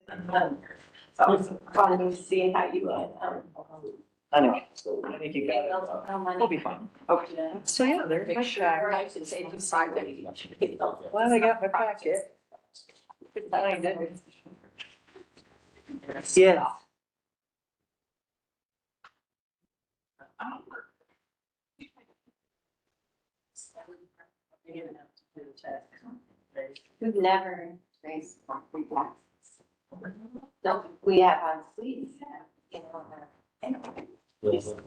So I was calling to see how you I know. I think you got it. We'll be fine. Okay. So yeah, there's my Sure, I packet. should say to Friday. Well, I got my packet. Find it. Yeah. We've never raised free taxes. No, we have on sleeves.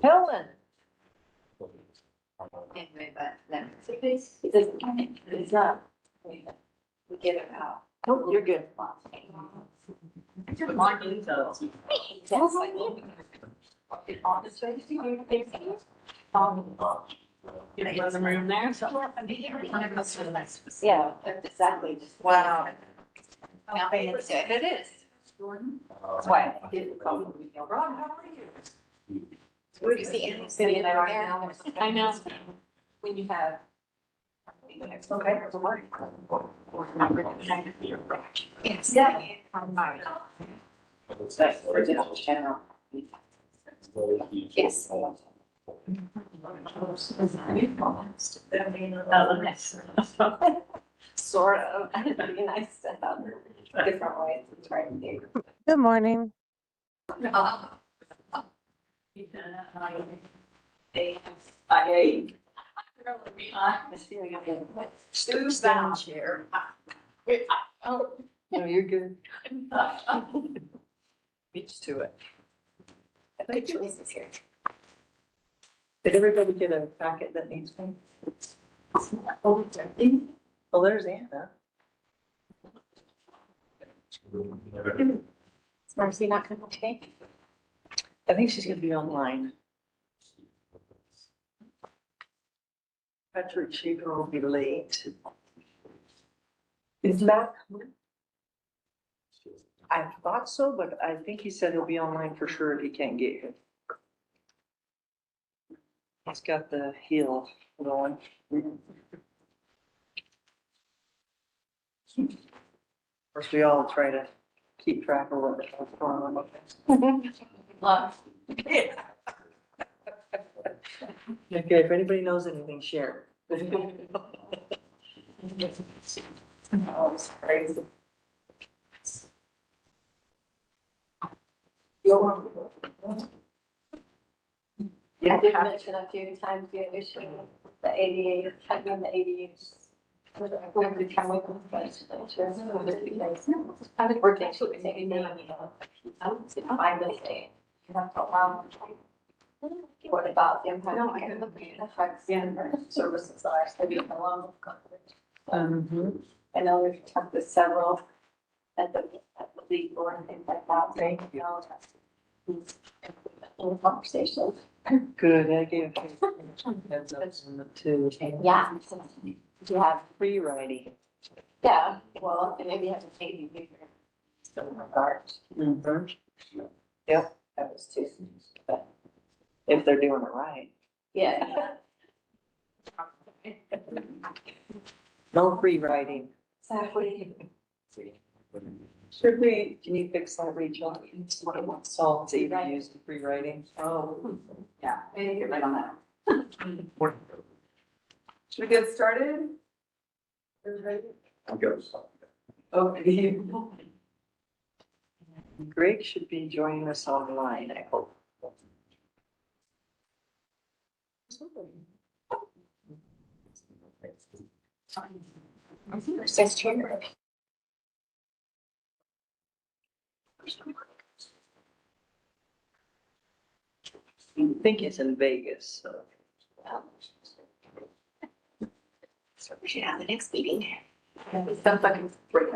Helen. Anyway, but no, it's not. We get it out. Oh, you're good. You know, in the room there, so. Yeah, exactly. Wow. It is. That's why I didn't call him. Rob, how are you? We're sitting there now. I know. When you have. Okay. Yes. Yeah. That's the original channel. Yes. Sort of. It'd be nice to have different ways to try to do. Good morning. Stu's down chair. Oh, no, you're good. Beats to it. Good choices here. Did everybody get a packet that needs one? Oh, there's Anna. Is Marcy not coming today? I think she's gonna be online. Patrick Shaver will be late. Is Matt coming? I thought so, but I think he said he'll be online for sure if he can't get here. He's got the heel going. Of course, we all try to keep track of what's going on with this. Love. Okay, if anybody knows anything, share. Oh, it's crazy. I did mention a few times the issue with the ADA, having the ADA. Every time we go to the legislature, I was working to it, maybe, I would say 5 days a day. You have to allow. What about the impact? No, I can look at the effects. Yeah. Services are, so we have a lot of coverage. I know we've talked to several at the league board and things like that. Thank you. In conversation. Good, I gave heads up on the two. Yeah. Do you have? Free writing. Yeah, well, and maybe you have to take you bigger. Still regards. Yep, That was too. But if they're doing it right. yeah. No free writing. Exactly. Should we, can you fix that, Rachel? So it's either used in free writing. Oh, yeah, maybe get right on that. Should we get started? Everybody? Okay. Greg should be joining us online, I hope. Says chair. I think it's in Vegas, so. So we should have the next meeting. Some fucking break.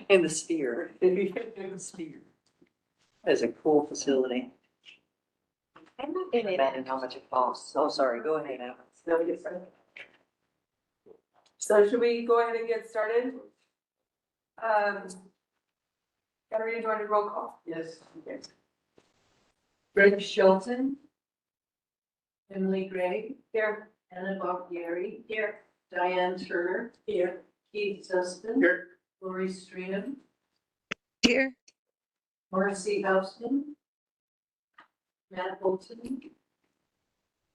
In the Sphere. In the Sphere. That's a cool facility. I'm not in it. Imagine how much it costs. Oh, sorry, go ahead, Al. No, get started. So should we go ahead and get started? Gotta join the roll call. Yes. Greg Shelton. Emily Gray. Here. Anna Bocchieri. Here. Diane Turner. Here. Keith Zusman. Here. Lori Streetum. Here. Marcy Houston. Matt Bolton.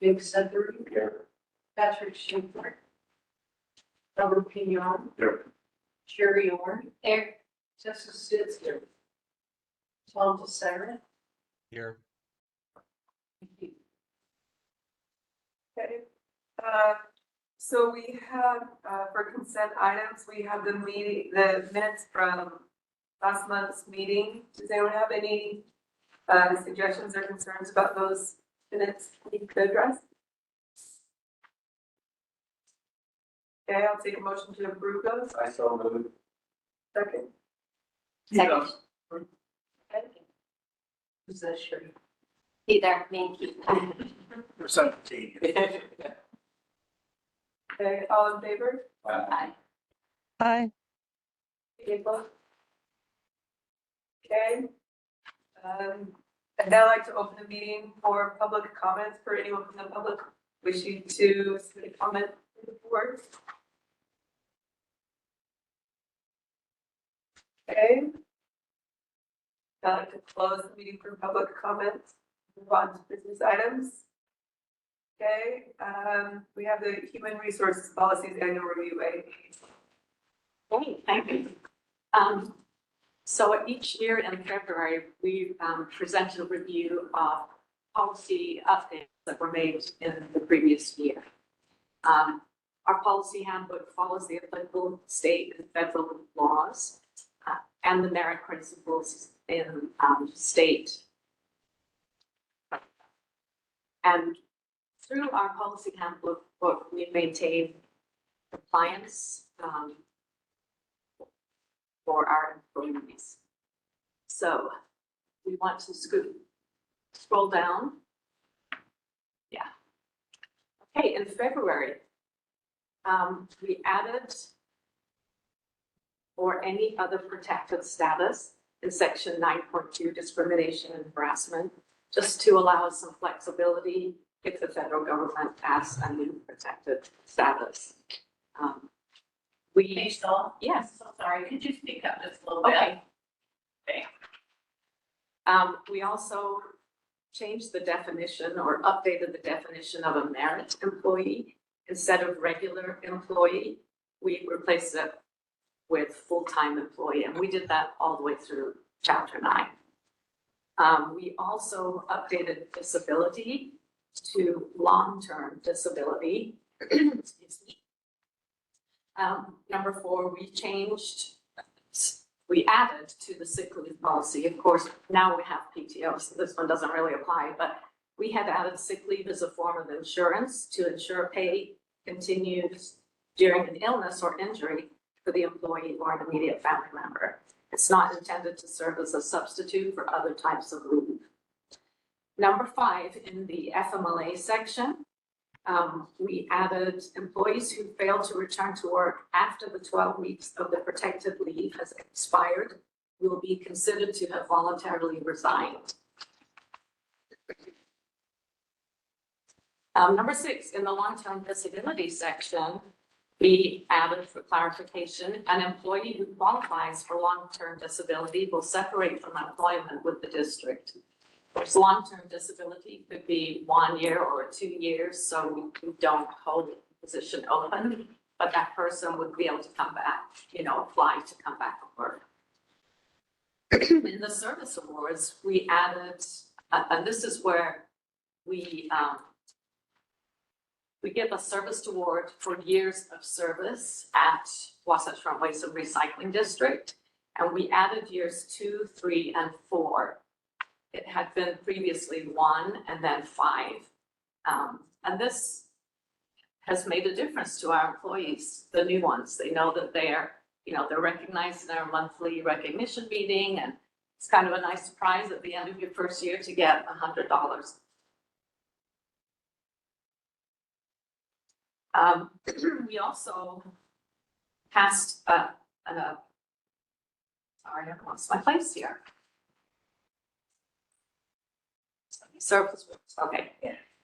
Big Sudbury. Patrick Schaefer. Robert Pignon. Here. Sherry Orr. There. Jessica Stitz. Here. Tom DeSarah. Here. Okay. So we have, for consent items, we have the minutes from last month's meeting. Does anyone have any, suggestions or concerns about those minutes we could address? Okay, I'll take a motion to approve those. I saw moved. Second. Second. Who's that, Sherry? Either me and Keith. For 17. Okay, all in favor? Aye. Aye. Any opposed? Okay. I'd now like to open the meeting for public comments for anyone from the public wishing to submit a comment to the board. Okay. I'd like to close the meeting for public comments, move on to business items. Okay, we have the Human Resources Policies Annual Review. Great, thank you. So each year in February, we present a review of policy updates that were made in the previous year. Our policy handbook follows the applicable state and federal laws and the merit principles in state. And through our policy handbook, we maintain compliance for our employees. So we want to scroll down. Yeah. Okay, in February, we added or any other protected status in section 9.2, discrimination and harassment, just to allow some flexibility if the federal government adds a new protected status. Rachel? Yes. So sorry, could you speak up just a little bit? Okay. Okay. We also changed the definition or updated the definition of a merit employee. Instead of regular employee, we replaced it with full-time employee, and we did that all the way through chapter 9. We also updated disability to long-term disability. Excuse me. Number 4, we added to the sick leave policy. Of course, now we have PTO, so this one doesn't really apply, but we had added sick leave as a form of insurance to ensure pay continues during an illness or injury for the employee or an immediate family member. It's not intended to serve as a substitute for other types of leave. Number 5, in the FMLA section, we added employees who fail to return to work after the 12 weeks of the protected leave has expired will be considered to have voluntarily resigned. Number 6, in the long-term disability section, we added for clarification, an employee who qualifies for long-term disability will separate from employment with the district. Of course, long-term disability could be 1 year or 2 years, so we don't hold the position open, but that person would be able to come back, apply to come back to work. In the service awards, we added, and this is where we give a service award for years of service at Wasatch Front Waste and Recycling District, and we added years 2, 3, and 4. It had been previously 1 and then 5. And this has made a difference to our employees, the new ones. They know that they're recognized in our monthly recognition meeting, and it's kind of a nice surprise at the end of your first year to get $100. We also passed sorry, I lost my place here. Service, okay.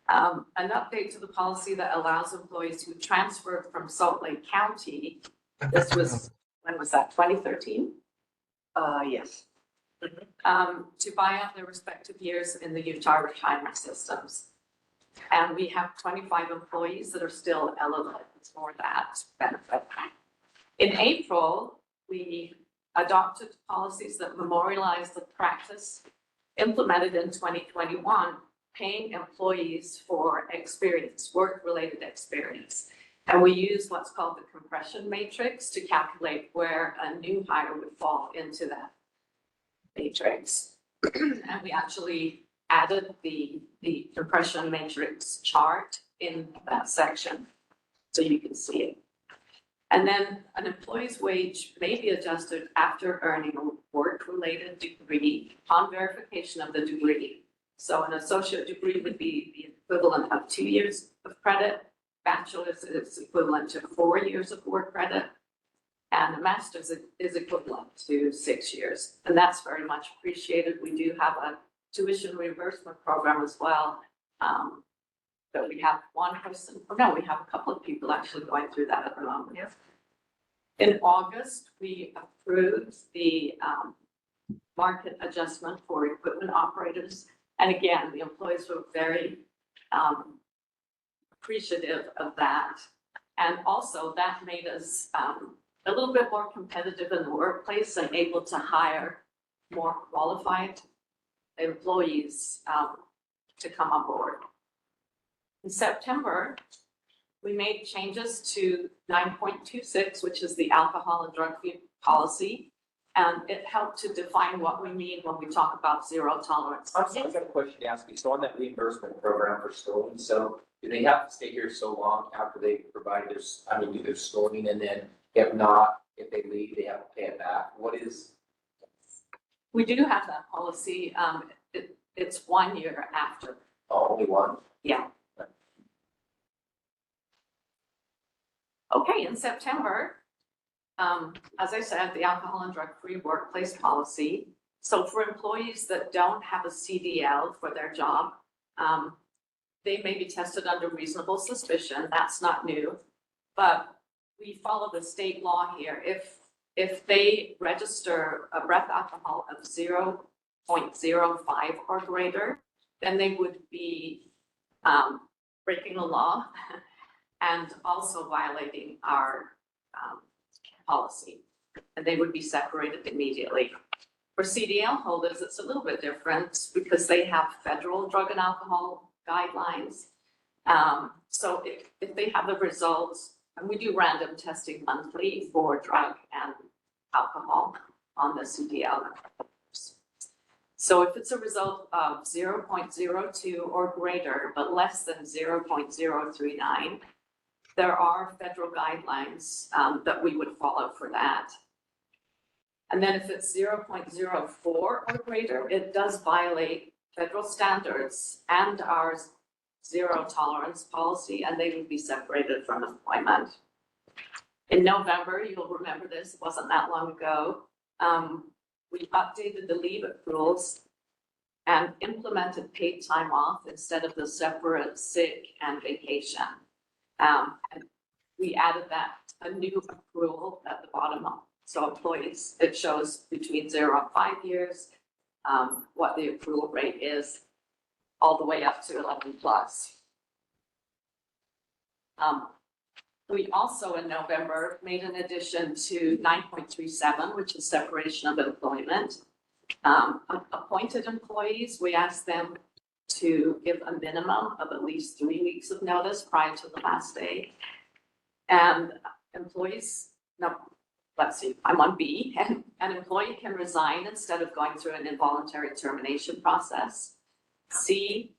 An update to the policy that allows employees who transferred from Salt Lake County. This was, when was that, 2013? Yes. to buy out their respective years in the Utah retirement systems. And we have 25 employees that are still eligible for that benefit. In April, we adopted policies that memorialize the practice implemented in 2021, paying employees for experience, work-related experience. And we use what's called the compression matrix to calculate where a new hire would fall into that matrix. And we actually added the compression matrix chart in that section, so you can see it. And then an employee's wage may be adjusted after earning a work-related degree upon verification of the degree. So an associate degree would be the equivalent of 2 years of credit. Bachelor's is equivalent to 4 years of work credit. And a master's is equivalent to 6 years. And that's very much appreciated. We do have a tuition reimbursement program as well. But we have one person, or no, we have a couple of people actually going through that at the moment. Yes. In August, we approved the market adjustment for equipment operators. And again, the employees were very appreciative of that. And also that made us a little bit more competitive in the workplace and able to hire more qualified employees to come on board. In September, we made changes to 9.26, which is the alcohol and drug policy. And it helped to define what we mean when we talk about zero tolerance. I've got a question to ask you. So on that reimbursement program for schooling, so do they have to stay here so long after they provide this, do their schooling, and then if not, if they leave, they have to pay it back? What is? We do have that policy. It's 1 year after. Oh, only one? Yeah. Okay, in September, as I said, the alcohol and drug-free workplace policy. So for employees that don't have a CDL for their job, they may be tested under reasonable suspicion. That's not new. But we follow the state law here. If they register a breath alcohol of 0.05 or greater, then they would be breaking the law and also violating our policy, and they would be separated immediately. For CDL holders, it's a little bit different because they have federal drug and alcohol guidelines. So if they have the results, and we do random testing monthly for drug and alcohol on the CDL. So if it's a result of 0.02 or greater, but less than 0.039, there are federal guidelines that we would follow for that. And then if it's 0.04 or greater, it does violate federal standards and our zero tolerance policy, and they would be separated from employment. In November, you'll remember this, it wasn't that long ago, we updated the leave accruals and implemented paid time off instead of the separate sick and vacation. And we added that, a new accrual at the bottom of, so employees, it shows between 0 and 5 years, what the accrual rate is, all the way up to 11 plus. We also in November made an addition to 9.37, which is separation of employment. Appointed employees, we asked them to give a minimum of at least 3 weeks of notice prior to the last day. And employees, no, let's see, I'm on B, and an employee can resign instead of going through an involuntary termination process. C,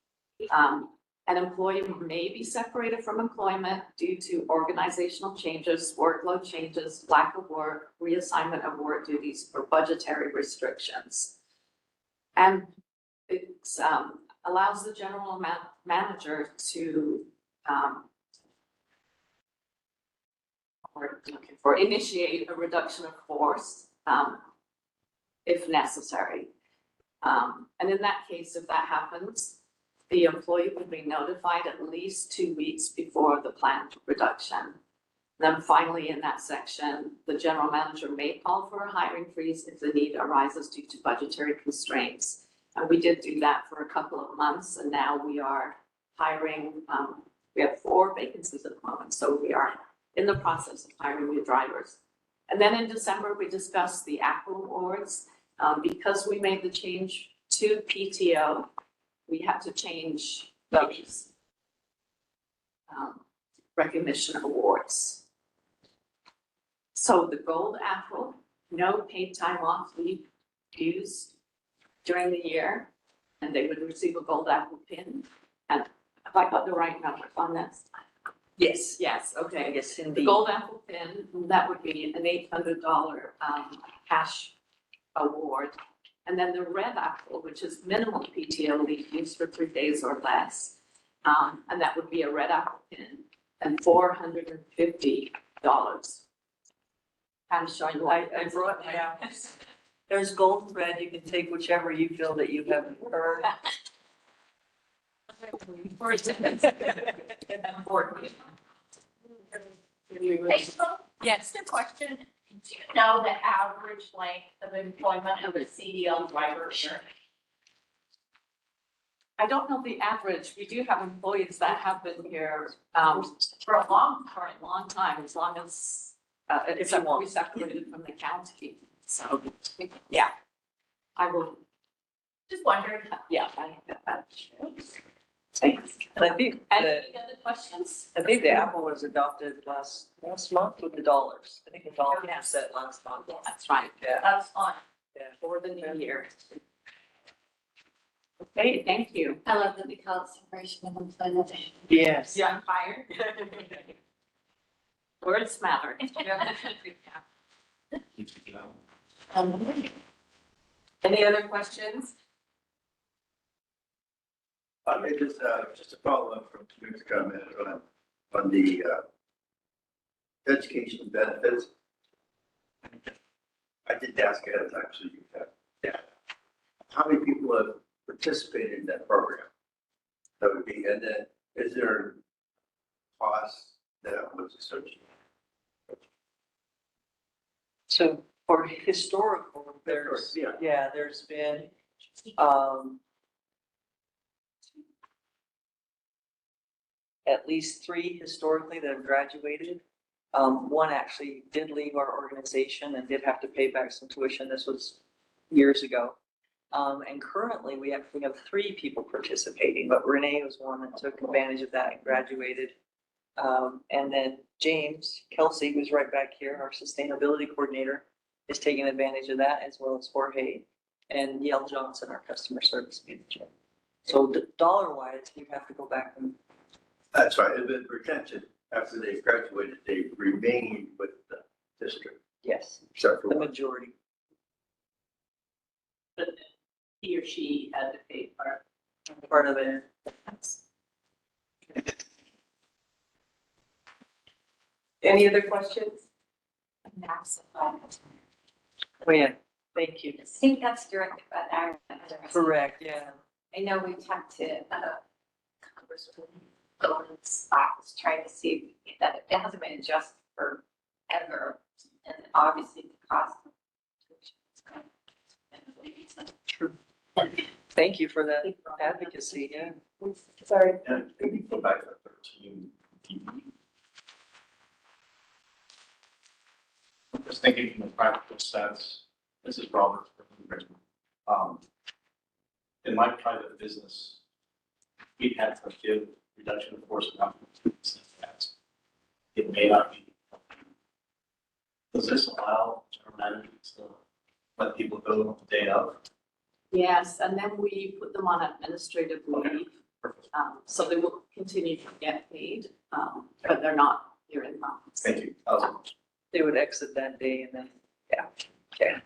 an employee may be separated from employment due to organizational changes, workload changes, lack of work, reassignment of work duties, or budgetary restrictions. And it allows the general manager to initiate a reduction of force if necessary. And in that case, if that happens, the employee would be notified at least 2 weeks before the planned reduction. Then finally, in that section, the general manager may call for a hiring freeze if the need arises due to budgetary constraints. And we did do that for a couple of months, and now we are hiring, we have 4 vacancies at the moment, so we are in the process of hiring new drivers. And then in December, we discussed the Apple Awards. Because we made the change to PTO, we had to change these recognition awards. So the Gold Apple, no paid time off leave used during the year, and they would receive a Gold Apple pin. And have I got the right numbers on this? Yes. Yes, okay. Yes, The indeed. Gold Apple pin, that would be an $800 cash award. And then the Red Apple, which is minimal PTO leave used for 3 days or less, and that would be a Red Apple pin and $450. I'm showing you. I brought down, there's gold and red, you can take whichever you feel that you have earned. Yes, the question, do you know the average length of employment of a CDL driver here? I don't know the average. We do have employees that have been here For a long for a long time, as long as If you want. we separated from the county. So, yeah. I will, Just wondering. yeah, thanks. And I think Any other questions? the Apple was adopted last month with the dollars. I think the dollar was Yes. set last month. That's right, Yeah. That's fine. for the new year. Okay, thank you. I love that we call it separation of employment. Yes. Yeah, I'm fired. Words matter. Any other questions? I just a follow-up from Stuart's comment on the education benefits. I did ask ahead of time, so you have, yeah. How many people have participated in that program? That would be, and then is there cost that was associated? So for historical, there's, Yeah. there's been, at least 3 historically that have graduated. One actually did leave our organization and did have to pay back some tuition. This was years ago. And currently we have 3 people participating, but Renee was one that took advantage of that and graduated. And then James Kelsey, who's right back here, our sustainability coordinator, is taking advantage of that, as well as Jorge and Yale Johnson, our customer service manager. So dollar wise, you have to go back and. That's right, and then retention, after they graduated, they remain with the district, Yes, except for the one. majority. But he or she had to pay for Part of it. Any other questions? Massive. Oh, yeah, thank you. I think that's directed by Aaron. Correct, yeah. I know we talked to Congresswoman Golden's office, trying to see if we can get that. It hasn't been adjusted forever. And obviously the cost of True. Thank you for that advocacy, yeah. Sorry. And maybe go back to 13. Just thinking from a practical sense, this is Robert. In my private business, we had to give reduction of force announcements. It may not be. Does this allow general managers to let people go the day of? Yes, and then we put them on administrative leave, so they will continue to get paid, but they're not here in the office. Thank you. That was a- They would exit that day and then, yeah. Okay.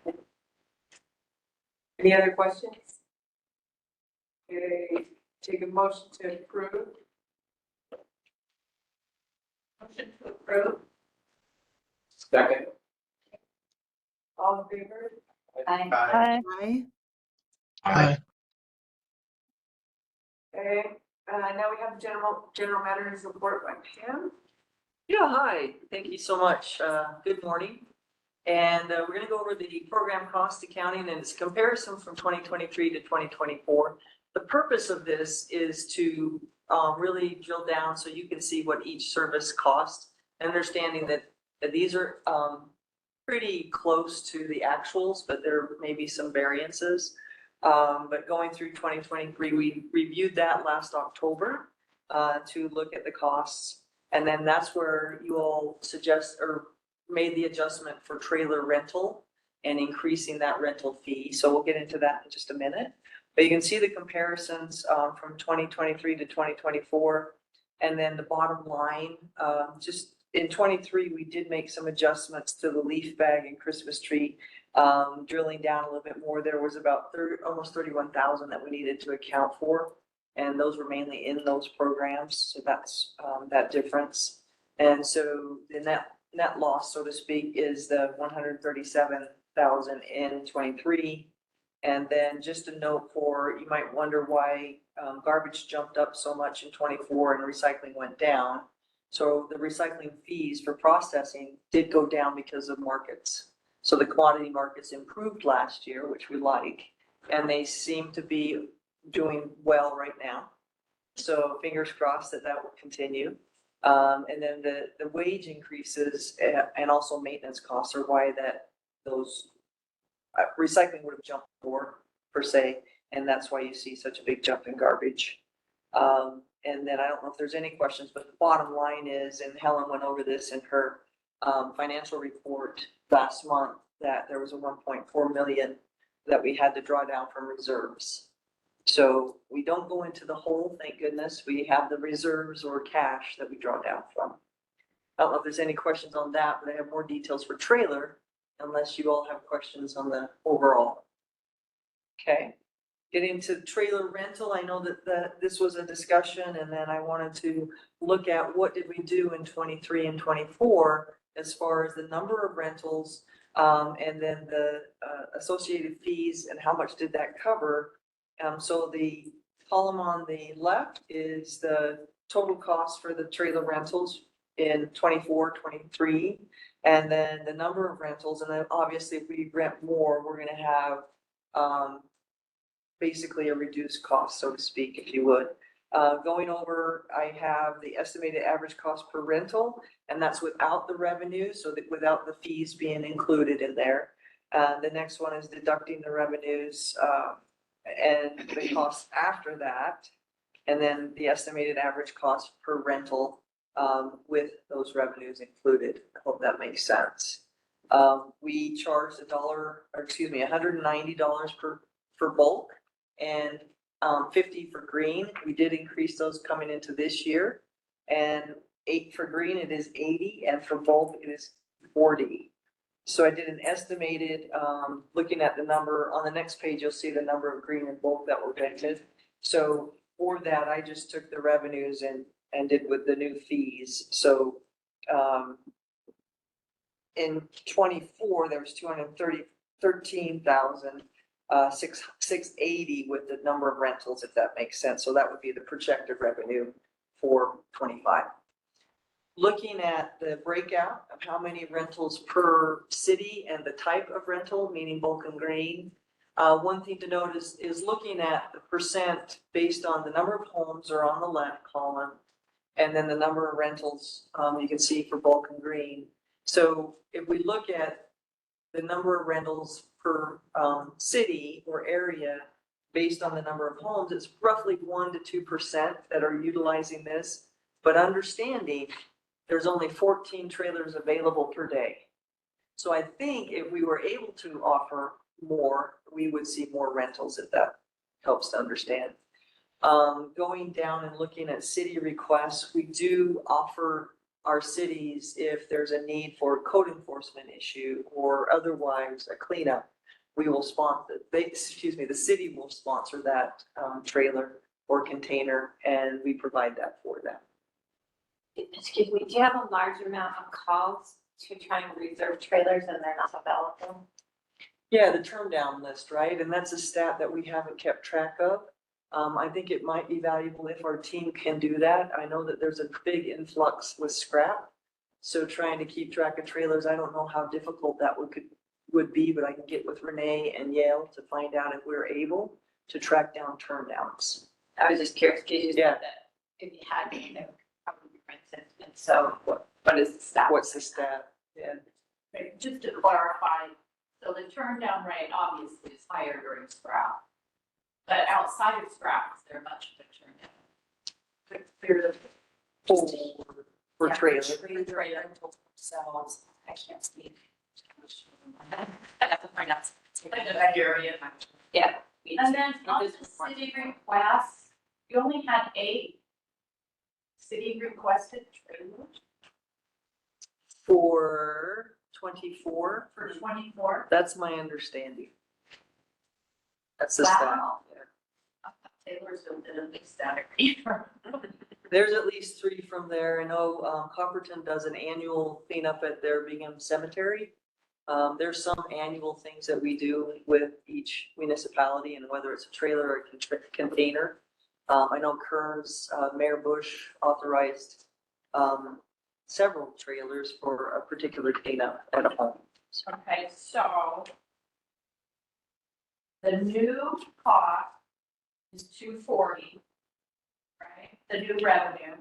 Any other questions? Okay, take a motion to approve. motion to approve. Second. All in favor? I, Aye. Okay, now we have general matters report by Pam. Yeah, hi, thank you so much. Good morning. And we're gonna go over the program cost accounting and its comparison from 2023 to 2024. The purpose of this is to really drill down so you can see what each service costs, understanding that these are pretty close to the actuals, but there may be some variances. But going through 2023, we reviewed that last October to look at the costs. And then that's where you all suggest or made the adjustment for trailer rental and increasing that rental fee. So we'll get into that in just a minute. But you can see the comparisons from 2023 to 2024. And then the bottom line, just in 23, we did make some adjustments to the leaf bag and Christmas tree. Drilling down a little bit more, there was about almost 31,000 that we needed to account for. And those were mainly in those programs. So that's that difference. And so the net loss, so to speak, is the 137,000 in 23. And then just a note for, you might wonder why garbage jumped up so much in 24 and recycling went down. So the recycling fees for processing did go down because of markets. So the commodity markets improved last year, which we like, and they seem to be doing well right now. So fingers crossed that that will continue. And then the wage increases and also maintenance costs are why that those recycling would have jumped more per se, and that's why you see such a big jump in garbage. And then I don't know if there's any questions, but the bottom line is, and Helen went over this in her financial report last month, that there was a 1.4 million that we had to draw down from reserves. So we don't go into the hole, thank goodness. We have the reserves or cash that we draw down from. I don't know if there's any questions on that, but I have more details for trailer, unless you all have questions on the overall. Okay, getting to trailer rental, I know that this was a discussion, and then I wanted to look at what did we do in 23 and 24 as far as the number of rentals, and then the associated fees and how much did that cover. So the column on the left is the total cost for the trailer rentals in 24, 23, and then the number of rentals. And then obviously if we rent more, we're gonna have basically a reduced cost, so to speak, if you would. Going over, I have the estimated average cost per rental, and that's without the revenue, so that without the fees being included in there. The next one is deducting the revenues, and the costs after that, and then the estimated average cost per rental with those revenues included. I hope that makes sense. We charged $190 for bulk and 50 for green. We did increase those coming into this year, and 8 for green, it is 80, and for bulk it is 40. So I did an estimated, looking at the number, on the next page, you'll see the number of green and bulk that were rented. So for that, I just took the revenues and did with the new fees. So in 24, there was 213,680 with the number of rentals, if that makes sense. So that would be the projected revenue for 25. Looking at the breakout of how many rentals per city and the type of rental, meaning bulk and green. One thing to note is looking at the percent based on the number of homes are on the left column, and then the number of rentals you can see for bulk and green. So if we look at the number of rentals per city or area based on the number of homes, it's roughly 1 to 2% that are utilizing this, but understanding there's only 14 trailers available per day. So I think if we were able to offer more, we would see more rentals, if that helps to understand. Going down and looking at city requests, we do offer our cities, if there's a need for a code enforcement issue or otherwise a cleanup, we will sponsor, the city will sponsor that trailer or container, and we provide that for them. Excuse me, do you have a large amount of calls to try and reserve trailers and they're not available? Yeah, the turn down list, right? And that's a stat that we haven't kept track of. I think it might be valuable if our team can do that. I know that there's a big influx with scrap. So trying to keep track of trailers, I don't know how difficult that would be, but I can get with Renee and Yale to find out if we're able to track down turn downs. I was just curious, because you Yeah. said that if you had, you know, probably for instance, and so what is the stat? What's the stat? Yeah. Right, just to clarify, so the turn down rate obviously is higher during scrap. But outside of scrap, is there much of a turn down? For Yeah, trailer. For trailer themselves, I can't speak. I have to find out. Yeah. And then on the city requests, you only had 8 city requested trailers For 24, for 24. that's my understanding. That's the stat. Wow. Taylorsville did at least that agree. There's at least 3 from there. I know, Copperton does an annual cleanup at their Bingham Cemetery. There's some annual things that we do with each municipality, and whether it's a trailer or a container. I know Kearns, Mayor Bush authorized, several trailers for a particular cleanup at a home. Okay, so the new cost is 240, right? The new revenue,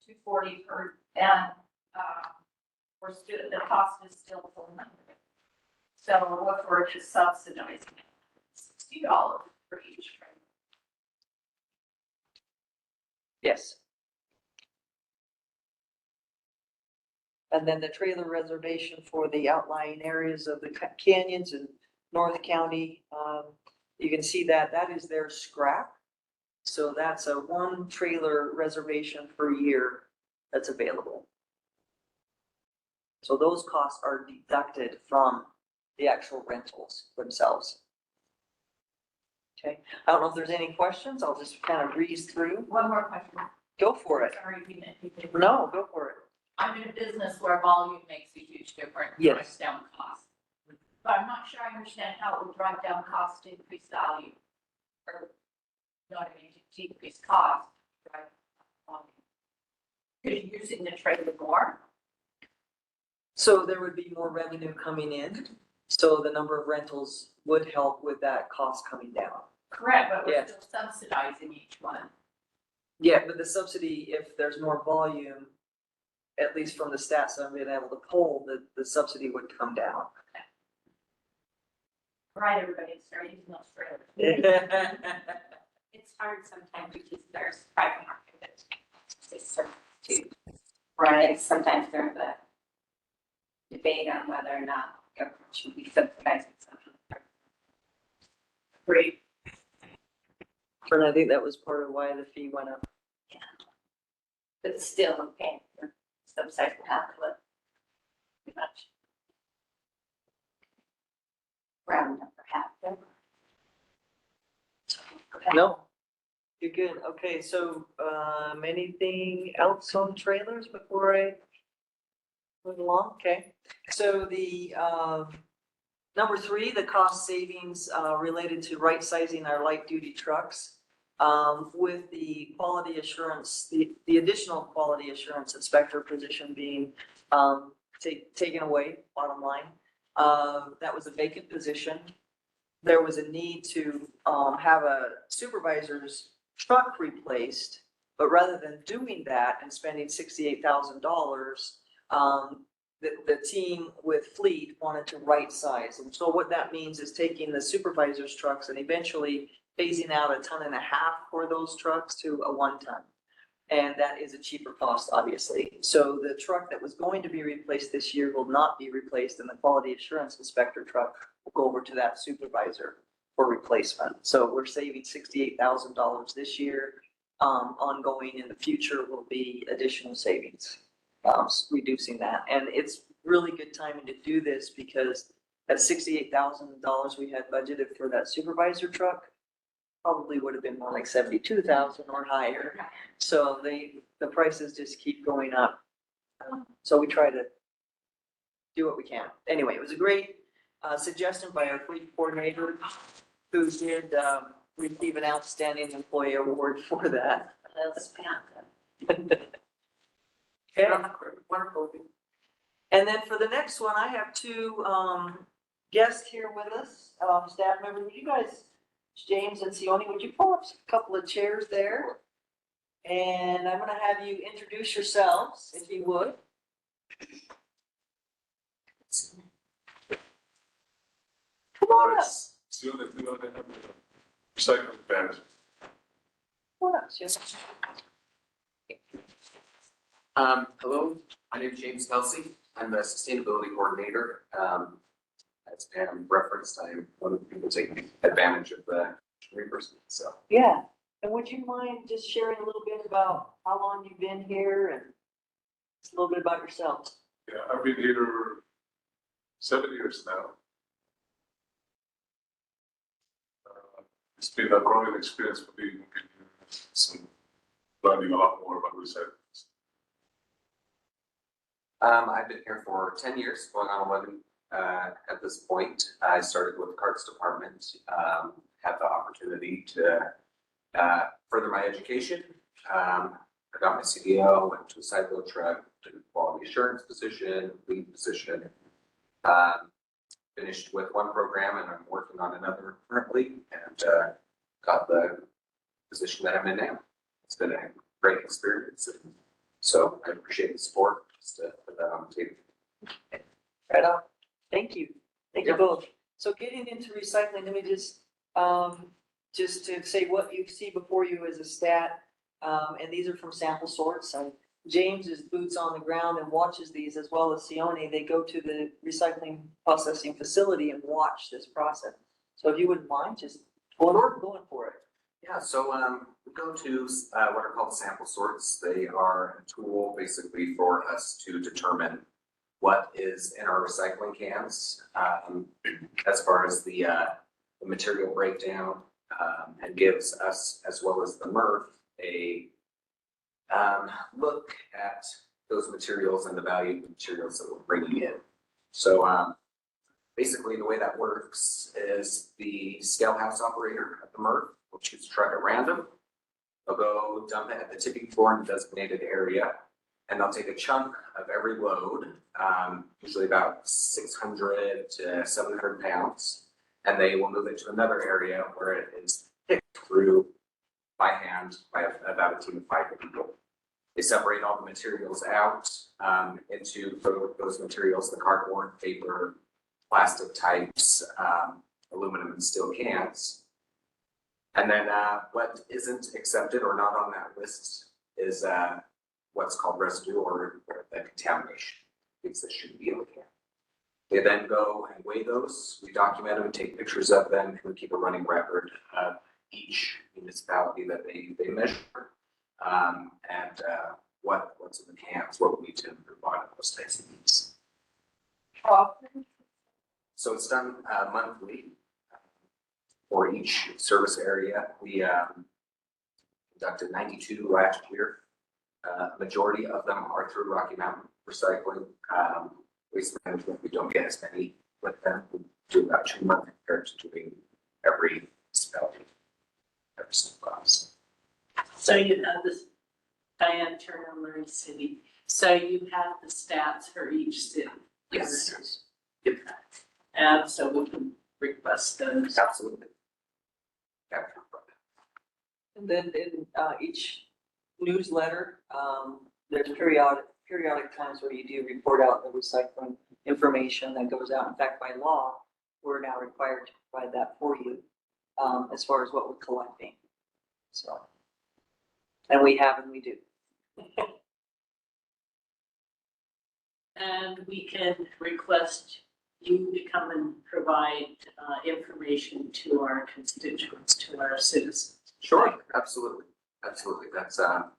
240 per, and, we're still, the cost is still 400. So what we're just subsidizing, $60 for each trailer. Yes. And then the trailer reservation for the outlying areas of the canyons in North County, you can see that is their scrap. So that's a 1 trailer reservation per year that's available. So those costs are deducted from the actual rentals themselves. Okay, I don't know if there's any questions. I'll just kind of breeze through. One more question. Go for it. Sorry, you didn't- No, go for it. I'm in a business where volume makes a huge difference. Yes. Drives down cost. But I'm not sure I understand how it would drive down cost to increase value. Or not even to decrease cost, drive volume. Because you're using the trailer more. So there would be more revenue coming in. So the number of rentals would help with that cost coming down. Correct, but we're Yes. still subsidizing each one. Yeah, but the subsidy, if there's more volume, at least from the stats I've been able to pull, the subsidy would come down. Right, everybody, starting using those trailers. It's hard sometimes because there's private market that they serve too. Right, sometimes there's a debate on whether or not government should be subsidizing something. Great. And I think that was part of why the fee went up. But still, okay, subsidize half of it. Pretty much. Round number half. No, you're good. Okay, so, anything else on trailers before I move along? Okay, so the, number 3, the cost savings, related to right sizing our light duty trucks. With the quality assurance, the additional quality assurance inspector position being, taken away, bottom line. That was a vacant position. There was a need to, have a supervisor's truck replaced, but rather than doing that and spending $68,000, the team with fleet wanted to right size. And so what that means is taking the supervisor's trucks and eventually phasing out 1.5 tons for those trucks to a 1 ton. And that is a cheaper cost, obviously. So the truck that was going to be replaced this year will not be replaced, and the quality assurance inspector truck will go over to that supervisor for replacement. So we're saving $68,000 this year. Ongoing in the future will be additional savings, reducing that. And it's really good timing to do this because that $68,000 we had budgeted for that supervisor truck probably would have been more like 72,000 or higher. So the prices just keep going up. So we try to do what we can. Anyway, it was a great suggestion by our fleet coordinator who did receive an outstanding employee award for that. Okay. Wonderful. And then for the next one, I have two guests here with us, staff members. Would you guys, James and Sione, would you pull up a couple of chairs there? And I'm gonna have you introduce yourselves, if you would. Come on up. Recycling bins. Come on up, Sione. Hello, my name is James Kelsey. I'm the sustainability coordinator. As Pam referenced, I'm one of the people taking advantage of the reimbursement, so. Yeah, and would you mind just sharing a little bit about how long you've been here and just a little bit about yourself? Yeah, I've been here 7 years now. It's been a growing experience for me, and learning a lot more about recycling. I've been here for 10 years, going on 11 at this point. I started with the carts department, had the opportunity to further my education. I got my CDL, went to a cycle truck, took a quality assurance position, lead position. Finished with one program and I'm working on another currently and got the position that I'm in now. It's been a great experience. And so I appreciate the support, just to put that on the table. Right on. Thank you. Thank you Yeah. both. So getting into recycling, let me just to say what you see before you as a stat, and these are from sample sorts. And James is boots on the ground and watches these, as well as Sione. They go to the recycling processing facility and watch this process. So if you wouldn't mind, just going for it. Yeah, so we go to what are called sample sorts. They are a tool basically for us to determine what is in our recycling cans as far as the material breakdown, and gives us, as well as the MRF, a look at those materials and the value of the materials that we're bringing in. So basically the way that works is the scale house operator at the MRF will choose a truck at random. They'll go dump it at the tipping floor in the designated area, and they'll take a chunk of every load, usually about 600 to 700 pounds, and they will move it to another area where it is picked through by hand by about a team of 5 people. They separate all the materials out into those materials, the cardboard, paper, plastic types, aluminum and steel cans. And then what isn't accepted or not on that list is what's called residue or the contamination, things that shouldn't be in the can. They then go and weigh those. We document them, take pictures of them, and we keep a running record of each municipality that they measure, and what's in the cans, what we need to improve on those types of things. So it's done monthly for each service area. We conducted 92 last year. Majority of them are through Rocky Mountain Recycling. Waste management, we don't get as many with them. We do about 2 months compared to doing every municipality, every single class. So you have this, Diane Turner, Murray City, so you have the stats for each city? Yes. Yep. And so we can request those. Absolutely. Yeah. And then in each newsletter, there's periodic times where you do report out the recycling information that goes out. In fact, by law, we're now required to provide that for you as far as what we're collecting. So, and we have and we do. And we can request you to come and provide information to our constituents, to our citizens. Sure, absolutely, absolutely. That's a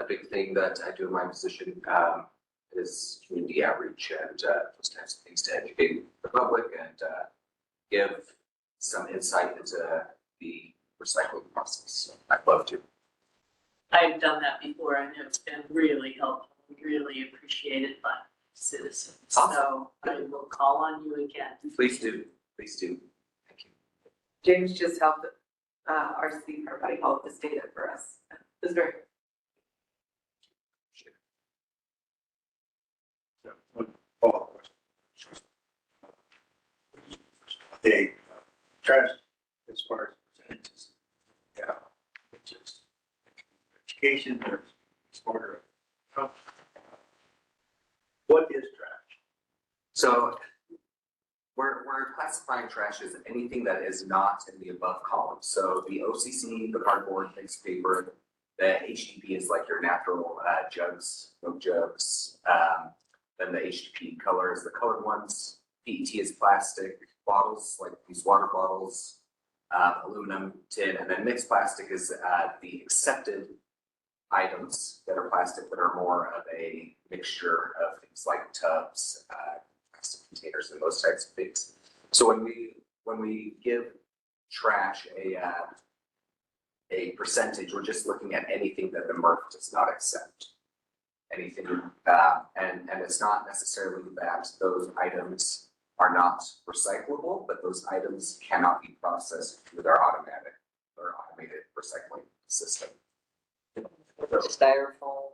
big thing that I do in my position is community outreach and those types of things to educate the public and give some insight into the recycling process. So I'd love to. I've done that before. I know it's been really helpful, really appreciated by citizens. Awesome. So I will call on you again. Please do, please do. Thank you. James just helped our city, everybody helped this data for us. It was very follow-up question. The trash, as far as percentages, yeah, it's just education or smarter. What is trash? So we're classifying trash as anything that is not in the above column. So the OCC, the cardboard, mixed paper, the HDP is like your natural jugs, milk jugs. Then the HDP color is the colored ones. PET is plastic bottles, like these water bottles, aluminum, tin, and then mixed plastic is the accepted items that are plastic that are more of a mixture of things like tubs, plastic containers, and those types of things. So when we give trash a percentage, we're just looking at anything that the MRF does not accept. Anything, and it's not necessarily that those items are not recyclable, but those items cannot be processed with our automated recycling system. Styrofoam,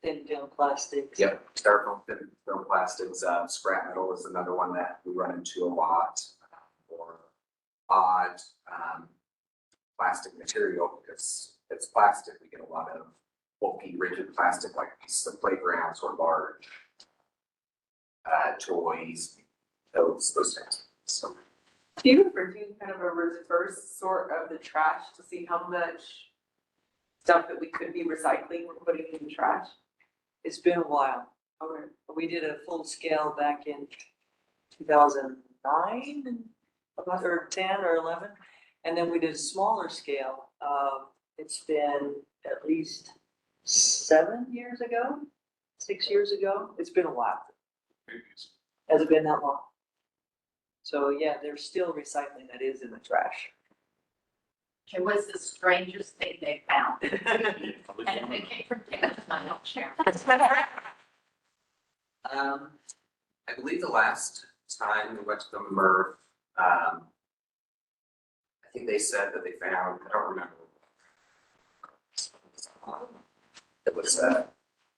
thin film plastics. Yep, styrofoam, thin film plastics, scrap metal is another one that we run into a lot, or odd plastic material, because it's plastic. We get a lot of bulky, rigid plastic like pieces of playgrounds or large toys, those types. So Do you ever do kind of a reverse sort of the trash to see how much stuff that we could be recycling we're putting in the trash? It's been a while. Okay. We did a full scale back in 2009, or 10 or 11. And then we did a smaller scale. It's been at least 7 years ago, 6 years ago. It's been a while. Has it been that long? So yeah, there's still recycling that is in the trash. It was the strangest thing they found. And it came from Canada, I don't share. I believe the last time we went to the MRF, I think they said that they found, I don't remember. It was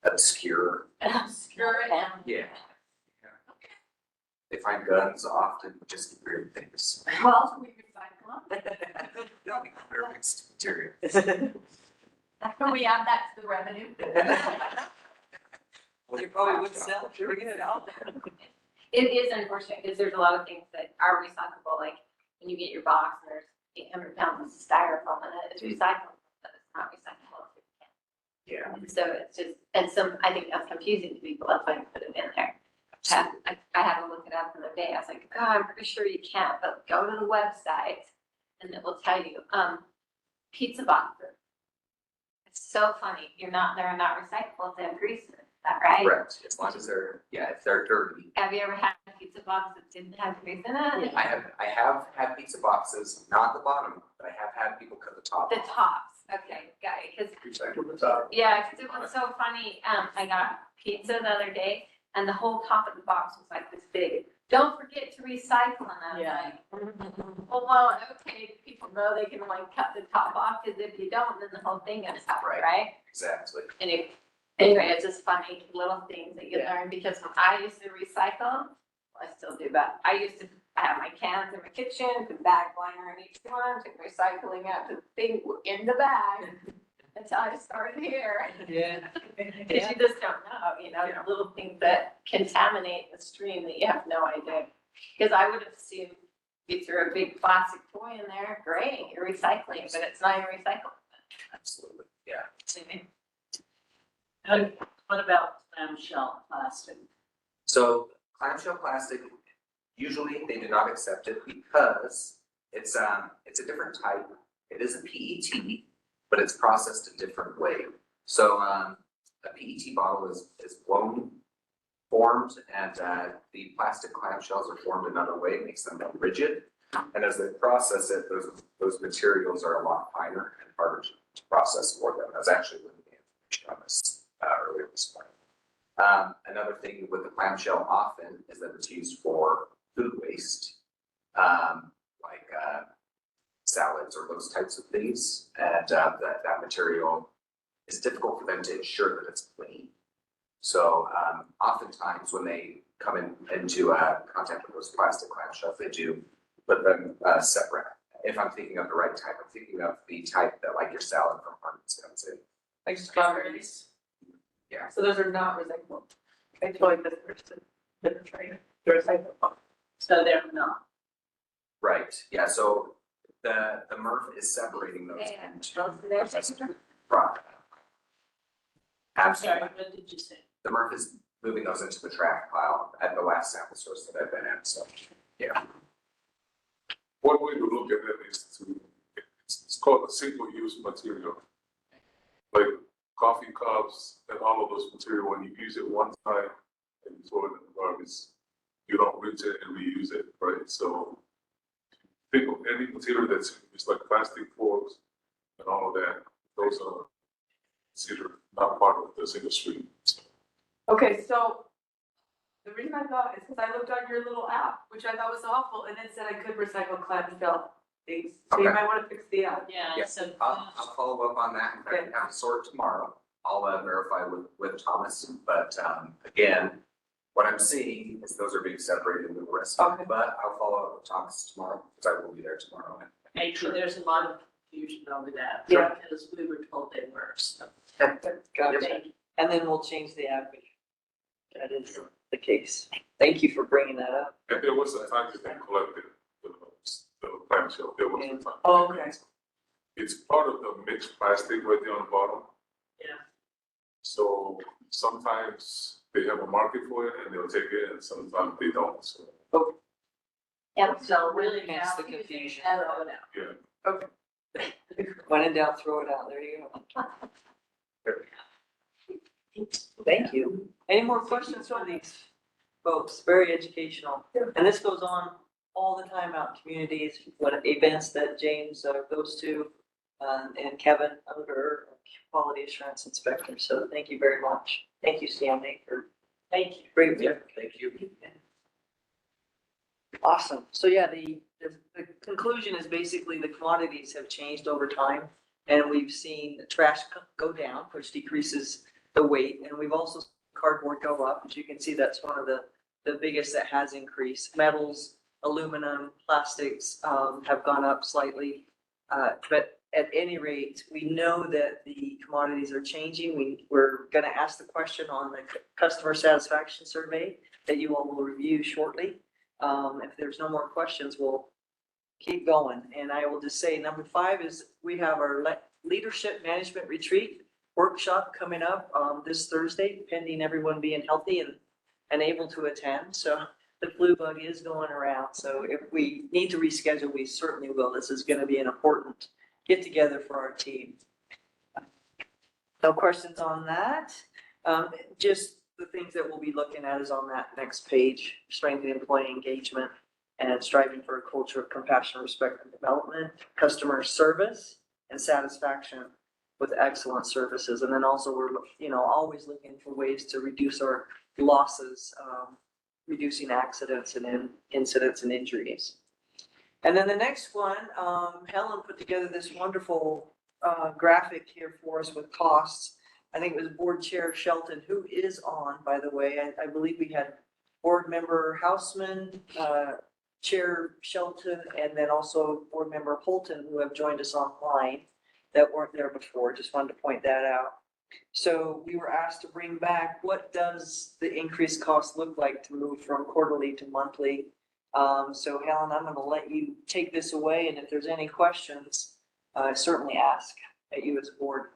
obscure. Obscure and. Yeah. They find guns often, just weird things. Well, we recycle them. They'll be clear mixed material. Can we add that to the revenue? Well, you probably would sell it pretty good. It is unfortunate because there's a lot of things that are recyclable, like when you get your box and there's 800 pounds of styrofoam in it, it's recyclable, but it's not recyclable. Yeah. So it's just, and I think that's confusing to people, that's why I put it in there. I had to look it up the other day, I was like, oh, I'm pretty sure you can't, but go to the website and it will tell you, pizza boxes. It's so funny, they're not recyclable if they have grease in it, is that right? Correct, as long as they're, if they're dirty. Have you ever had a pizza box that didn't have grease in it? I have had pizza boxes, not the bottom, but I have had people cut the top The off. tops, okay, got it, cause Recycle the top. yeah, 'cause it was so funny, I got pizza the other day, and the whole top of the box was like this big. Don't forget to recycle, and I was like, well, okay, people know they can like cut the top off, cause if you don't, then the whole thing is out, right? Exactly. Anyway, it's just funny little things that you learn, because when I used to recycle, well, I still do, but I used to have my cans in my kitchen, put bag liner in each one, took recycling out to the thing in the bag. Until I started here. Yeah. Because you just don't know, the little things that contaminate the stream that you have no idea. Because I would have assumed you threw a big plastic toy in there, great, you're recycling, but it's not even recyclable. Absolutely, yeah. And what about clamshell plastic? So clamshell plastic, usually they do not accept it because it's a different type. It is a PET, but it's processed a different way. So a PET bottle is blown, formed, and the plastic clamshells are formed another way, makes them more rigid. And as they process it, those materials are a lot finer and harder to process for them. I was actually looking at information on this earlier this morning. Another thing with the clamshell often is that it's used for food waste, like salads or those types of things, and that material is difficult for them to ensure that it's clean. So oftentimes when they come into contact with those plastic clamshells, they do put them separate. If I'm thinking of the right type, I'm thinking of the type that like your salad from Hardee's comes in. Like strawberries. Yeah. So those are not recyclable. I feel like this person didn't try to recycle. So they're not. Right, yeah, so the MRF is separating those into product. I'm sorry, Absolutely. what did you say? The MRF is moving those into the trash pile at the last sample source that I've been at, so, yeah. One way to look at it is to, it's called a single-use material. Like coffee cups and all of those material, when you use it one time and you throw it in the garbage, you don't rinse it and reuse it, right? So think of any material that's, it's like plastic forks and all of that, those are considered not part of the single stream. Okay, so the reason I thought is because I looked on your little app, which I thought was awful, and it said I could recycle clamshell things. So you Okay. might want to fix the app. Yeah, Yeah, so. I'll follow up on that, in fact, I have a sort tomorrow, I'll verify with Thomas, but again, what I'm seeing is those are being separated in the rest, Okay. but I'll follow up with Thomas tomorrow, because I will be there tomorrow. Actually, there's a lot of confusion over that. Yeah. Because we were told they were, so. Gotcha. And then we'll change the app if that is the case. Thank you for bringing that up. And there was a time that they collected the clamshell, there was a time. Oh, okay. It's part of the mixed plastic right there on the bottom. Yeah. So sometimes they have a market for it and they'll take it and sometimes they don't, so, Yeah. So really Hence now. the confusion. Throw it out. yeah. When in doubt, throw it out. There you go. Thank you. Any more questions from these folks? Very educational. And this goes on all the time out in communities, what events that James goes to, and Kevin under quality assurance inspector. So thank you very much. Thank you, Stanley, for Thank you. great work. Thank you. Awesome. So yeah, the conclusion is basically the commodities have changed over time. And we've seen trash go down, which decreases the weight. And we've also seen cardboard go up. As you can see, that's one of the biggest that has increased. Metals, aluminum, plastics have gone up slightly. But at any rate, we know that the commodities are changing. We're going to ask the question on the customer satisfaction survey that you all will review shortly. If there's no more questions, we'll keep going. And I will just say, number 5 is we have our leadership management retreat workshop coming up this Thursday, pending everyone being healthy and able to attend. So the flu bug is going around. So if we need to reschedule, we certainly will. This is going to be an important get together for our team. No questions on that. Just the things that we'll be looking at is on that next page, strengthening employee engagement and striving for a culture of compassion, respect, and development, customer service and satisfaction with excellent services. And then also we're, always looking for ways to reduce our losses, reducing accidents and incidents and injuries. And then the next one, Helen put together this wonderful graphic here for us with costs. I think it was Board Chair Shelton, who is on, by the way. I believe we had Board Member Houseman, Chair Shelton, and then also Board Member Holton, who have joined us online that weren't there before. Just wanted to point that out. So we were asked to bring back, what does the increased cost look like to move from quarterly to monthly? So Helen, I'm going to let you take this away, and if there's any questions, certainly ask at you as a board.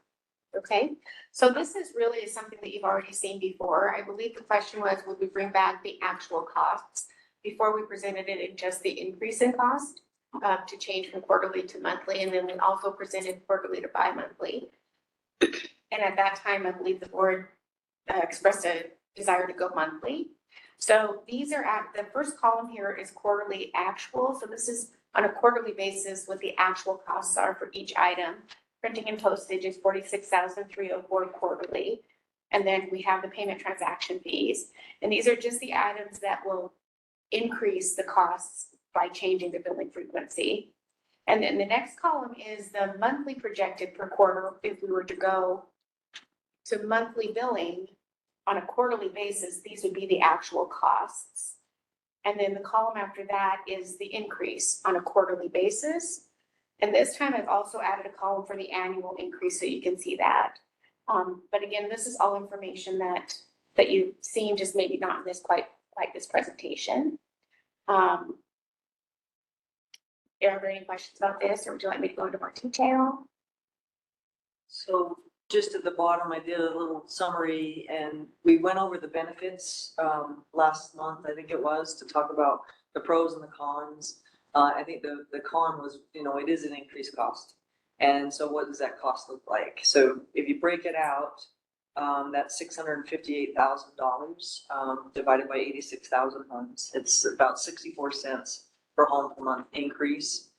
Okay, so this is really something that you've already seen before. I believe the question was, would we bring back the actual costs before we presented it in just the increase in cost to change from quarterly to monthly, and then we also presented quarterly to bi-monthly. And at that time, I believe the board expressed a desire to go monthly. So these are the first column here is quarterly actual. So this is on a quarterly basis what the actual costs are for each item. Printing and postage is $46,304 quarterly. And then we have the payment transaction fees. And these are just the items that will increase the costs by changing the billing frequency. And then the next column is the monthly projected per quarter if we were to go to monthly billing on a quarterly basis, these would be the actual costs. And then the column after that is the increase on a quarterly basis. And this time I've also added a column for the annual increase so you can see that. But again, this is all information that you've seen, just maybe not in this quite like this presentation. Are there any questions about this, or would you like me to go into more detail? So just at the bottom, I did a little summary and we went over the benefits last month, I think it was, to talk about the pros and the cons. I think the con was, it is an increased cost. And so what does that cost look like? So if you break it out, that's $658,000 divided by 86,000 homes. It's about 64 cents per home per month increase.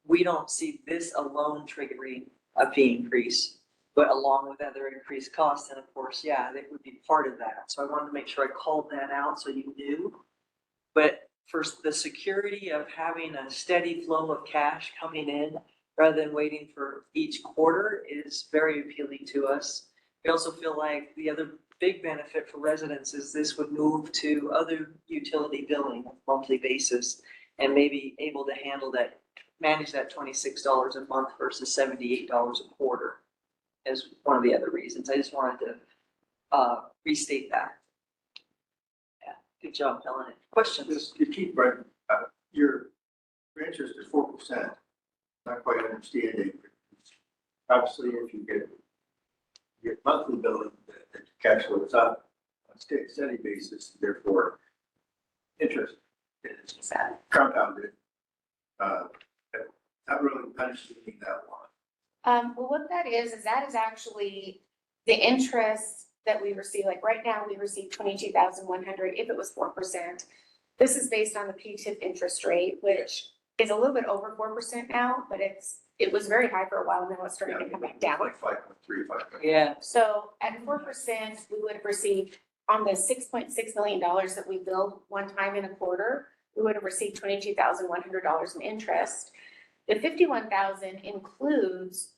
We don't see this alone triggering a fee increase, but along with other increased costs, and of course, yeah, that would be part of that. So I wanted to make sure I called that out so you knew. But for the security of having a steady flow of cash coming in rather than waiting for each quarter is very appealing to us. We also feel like the other big benefit for residents is this would move to other utility billing on a monthly basis and maybe able to manage that $26 a month versus $78 a quarter is one of the other reasons. I just wanted to restate that. Yeah, good job, Helen. Questions? Just to keep right, your interest is 4%. Not quite understanding. Obviously, if you get monthly billing, the cash flow is up on a steady basis, therefore interest is compounded. Not really understanding that one. Well, what that is actually the interest that we receive. Like right now, we receive 22,100 if it was 4%. This is based on the PTIP interest rate, which is a little bit over 4% now, but it was very high for a while, and now it's starting to come back down. Like 5.3, 5.4. Yeah. So at 4%, we would have received on the $6.6 million that we billed one time in a quarter, we would have received $22,100 in interest. The $51,000 includes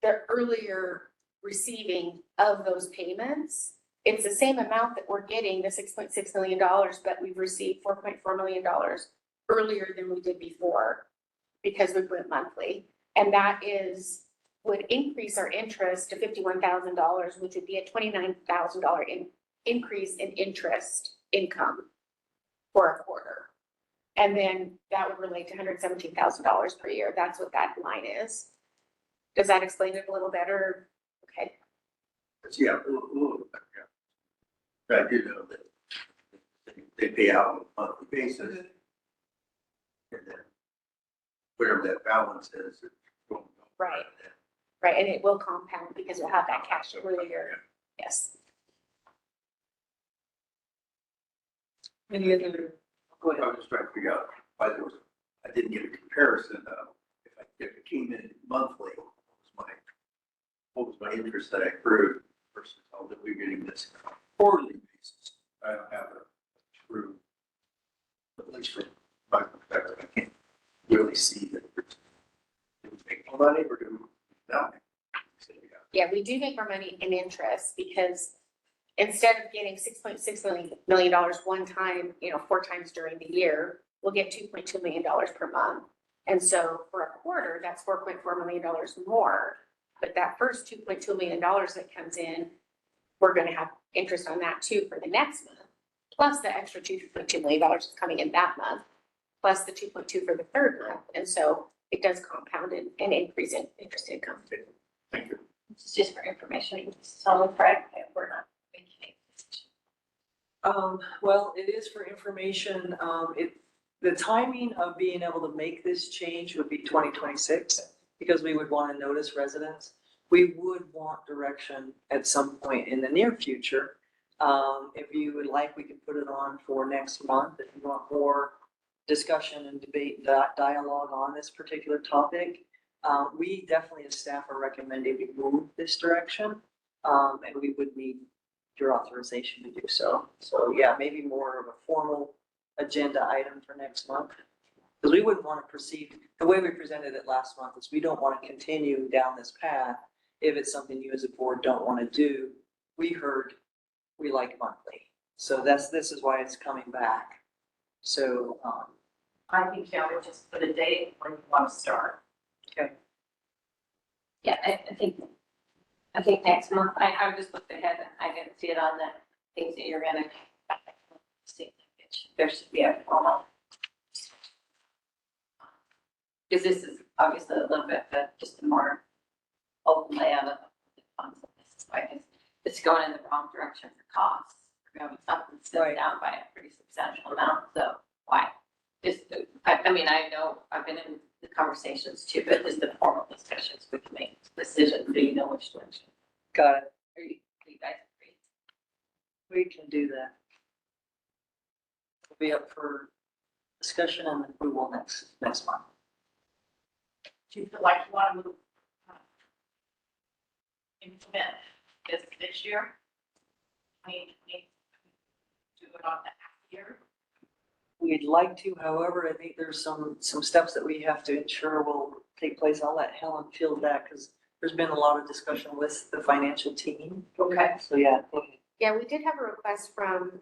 the earlier receiving of those payments. It's the same amount that we're getting, the $6.6 million, but we've received $4.4 million earlier than we did before because we went monthly. And that would increase our interest to $51,000, which would be a $29,000 increase in interest income for a quarter. And then that would relate to $117,000 per year. That's what that line is. Does that explain it a little better? Okay. Yeah, a little bit, yeah. But I do know that they pay out on a monthly basis. And then whatever that balance is, it's going to go. Right. Right, and it will compound because we'll have that cash earlier. Yes. Any other? Go ahead. I was just trying to figure out why I didn't get a comparison of if it came in monthly, what was my interest that I accrued versus how that we're getting this quarterly basis. I don't have a true, at least from my perspective, I can't really see that it was making money or do not. Yeah, we do make more money in interest because instead of getting $6.6 million one time, 4 times during the year, we'll get $2.2 million per month. And so for a quarter, that's $4.4 million more. But that first $2.2 million that comes in, we're going to have interest on that too for the next month, plus the extra $2.2 million that's coming in that month, plus the 2.2 for the third month. And so it does compound and increase in interest income. Thank you. It's just for information, so correct, we're not making it. Well, it is for information. The timing of being able to make this change would be 2026 because we would want to notice residents. We would want direction at some point in the near future. If you would like, we could put it on for next month. If you want more discussion and debate, dialogue on this particular topic, we definitely as staff are recommending we move this direction. And we would need your authorization to do so. So yeah, maybe more of a formal agenda item for next month. Because we wouldn't want to proceed, the way we presented it last month is we don't want to continue down this path if it's something you as a board don't want to do. We heard we like monthly. So this is why it's coming back. So, I think you would just put a date when you want to start. Yeah, I think next month, I just looked ahead and I didn't see it on the things that you're gonna see. There should be a formal. Because this is obviously a little bit, just a more open layout of the funds. This is why it's going in the wrong direction for costs. We're going something that's down by a pretty substantial amount, so why? Just, I mean, I know I've been in the conversations too, but just the formal discussions, we can make decisions, so you know which direction. got it. Are you guys agree? We can do that. It'll be up for discussion and approval next month. Do you feel like you want to move, implement this year? I mean, do it on the half year? We'd like to, however, I think there's some steps that we have to ensure will take place. I'll let Helen field that because there's been a lot of discussion with the financial team. Okay. So yeah, go ahead. Yeah, we did have a request from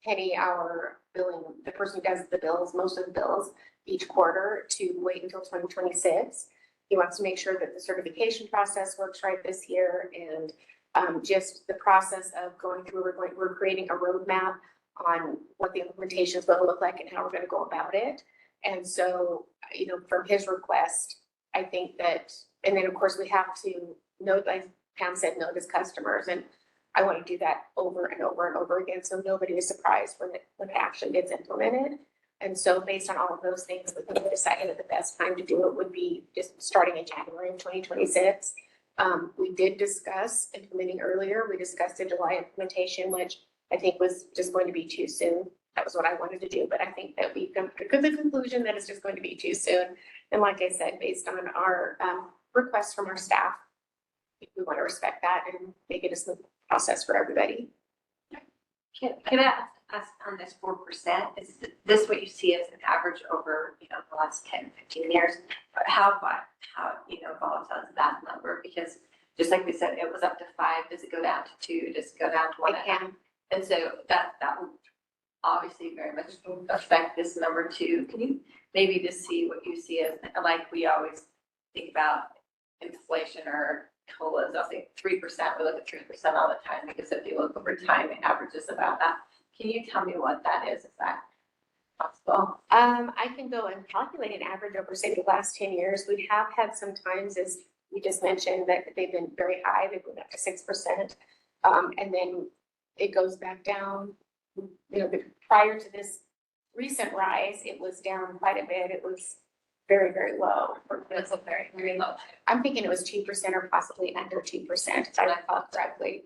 Penny, our billing, the person who does the bills, most of the bills each quarter, to wait until 2026. He wants to make sure that the certification process works right this year and just the process of going through, we're creating a roadmap on what the implementation is going to look like and how we're going to go about it. And so, you know, from his request, I think that, and then of course we have to note, like Pam said, note as customers, and I want to do that over and over and over again, so nobody is surprised when it actually gets implemented. And so based on all of those things, we decided that the best time to do it would be just starting in January of 2026. We did discuss implementing earlier. We discussed a July implementation, which I think was just going to be too soon. That was what I wanted to do, but I think that we come to the conclusion that it's just going to be too soon. And like I said, based on our requests from our staff, we want to respect that and make it a smooth process for everybody. Can I ask on this 4%, is this what you see as an average over, you know, the last 10, 15 years? But how volatile is that number? Because just like we said, it was up to 5, does it go down to 2, does it go down to 1? It can. And so that would obviously very much affect this number too. Can you maybe just see what you see as, like we always think about inflation or COLAs, I'll say 3%, we look at 3% all the time because if you look over time, it averages about that. Can you tell me what that is? Is that possible? I can go and calculate an average over, say, the last 10 years. We have had some times, as we just mentioned, that they've been very high. They've gone up to 6%. And then it goes back down. You know, prior to this recent rise, it was down quite a bit. It was very, very low. It's very, very low. I'm thinking it was 2% or possibly under 2%, if I recall correctly.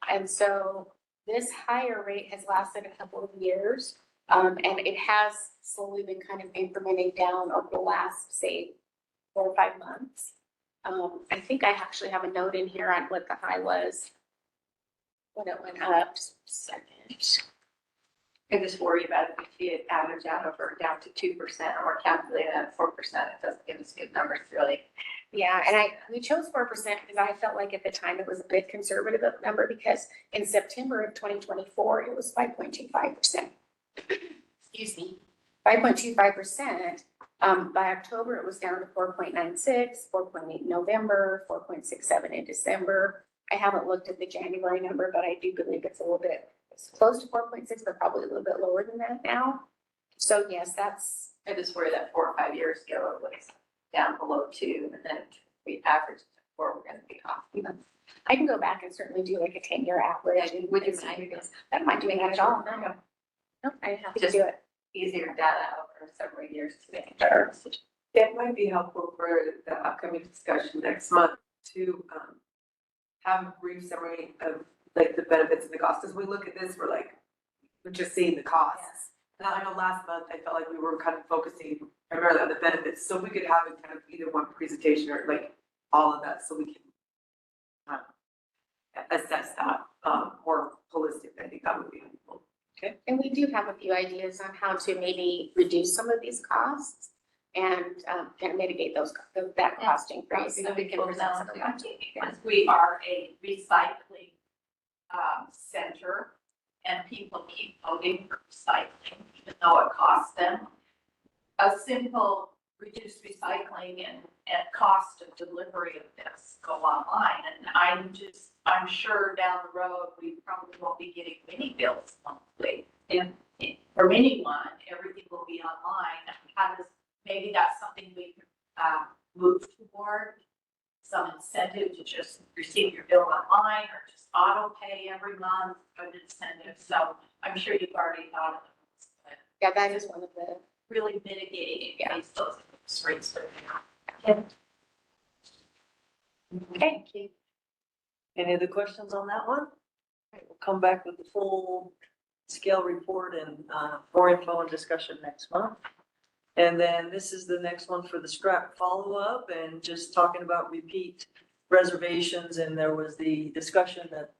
And so this higher rate has lasted a couple of years. And it has slowly been kind of incrementing down over the last, say, 4 or 5 months. I think I actually have a note in here on what the high was when it went up. Second. I just worry about if we see it average out over down to 2% or we're calculating at 4%, it doesn't give us good numbers really. Yeah, and we chose 4% because I felt like at the time it was a bit conservative of a number because in September of 2024, it was 5.25%. Excuse me, 5.25%. By October, it was down to 4.96, 4.8 in November, 4.67 in December. I haven't looked at the January number, but I do believe it's a little bit, it's close to 4.6, but probably a little bit lower than that now. So yes, that's. I just worry that 4 or 5 years ago, it was down below 2, and then if we average 4, we're gonna be off. I can go back and certainly do like a 10-year average. Yeah, would you and see mind? because I don't mind doing that at all. No, no, I have to do it. Easier data over several years to make a better decision. It might be helpful for the upcoming discussion next month to have a brief summary of like the benefits and the costs. As we look at this, we're just seeing the costs. And I know last month, I felt like we were kind of focusing primarily on the benefits, so we could have it kind of either one presentation or like all of that, so we can assess that more holistic. I think that would be helpful. And we do have a few ideas on how to maybe reduce some of these costs and kind of mitigate that cost increase. So we can present something on TV, because we are a recycling center, and people keep voting for recycling, even though it costs them. A simple reduced recycling and cost of delivery of this go online, and I'm sure down the road, we probably won't be getting mini bills monthly. And for anyone, everything will be online. Maybe that's something we can, move toward, some incentive to just receive your bill online or just auto pay every month, an incentive. So I'm sure you've already thought of this, but Yeah, that is one of the, really mitigating against those rates that we have. okay, thank you. Any other questions on that one? Okay, we'll come back with the full scale report and more info and discussion next month. And then this is the next one for the scrap follow-up and just talking about repeat reservations. And there was the discussion that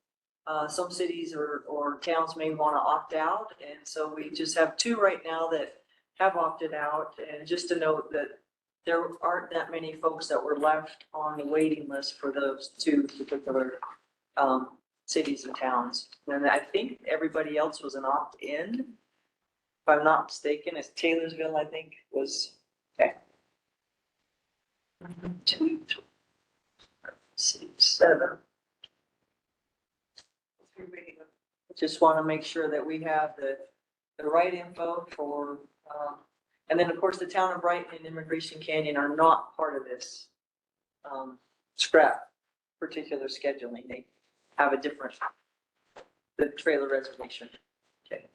some cities or towns may want to opt out. And so we just have 2 right now that have opted out. And just to note that there aren't that many folks that were left on the waiting list for those 2 particular cities and towns. And I think everybody else was an opt-in. If I'm not mistaken, it's Taylorsville, I think, was, okay. 2, 3, 6, 7. Just want to make sure that we have the right info for, and then of course the town of Brighton and Immigration Canyon are not part of this scrap particular scheduling. They have a different, the trailer reservation. Okay.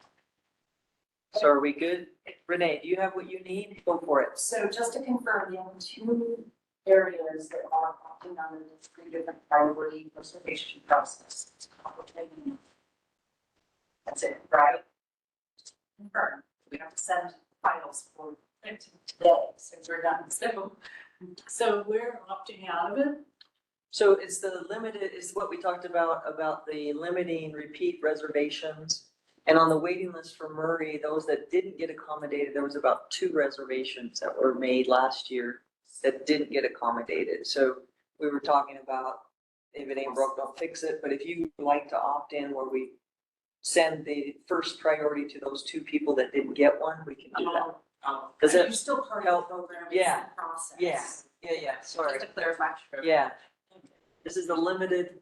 So are we good? Renee, do you have what you need? Go for it. So just to confirm, the only 2 areas that are opting out of this 3 different priority reservation process. It's complicated. That's it, right? Just confirm. We have to send files for it today, since we're done. So we're opting out of it? So it's the limited, is what we talked about the limiting repeat reservations. And on the waiting list for Murray, those that didn't get accommodated, there was about 2 reservations that were made last year that didn't get accommodated. So we were talking about if it ain't broke, don't fix it. But if you would like to opt in where we send the first priority to those 2 people that didn't get one, we can do that. Because You're still part of the program, it's Yeah. the process. Yeah, sorry. Just to clarify. Yeah. This is the limited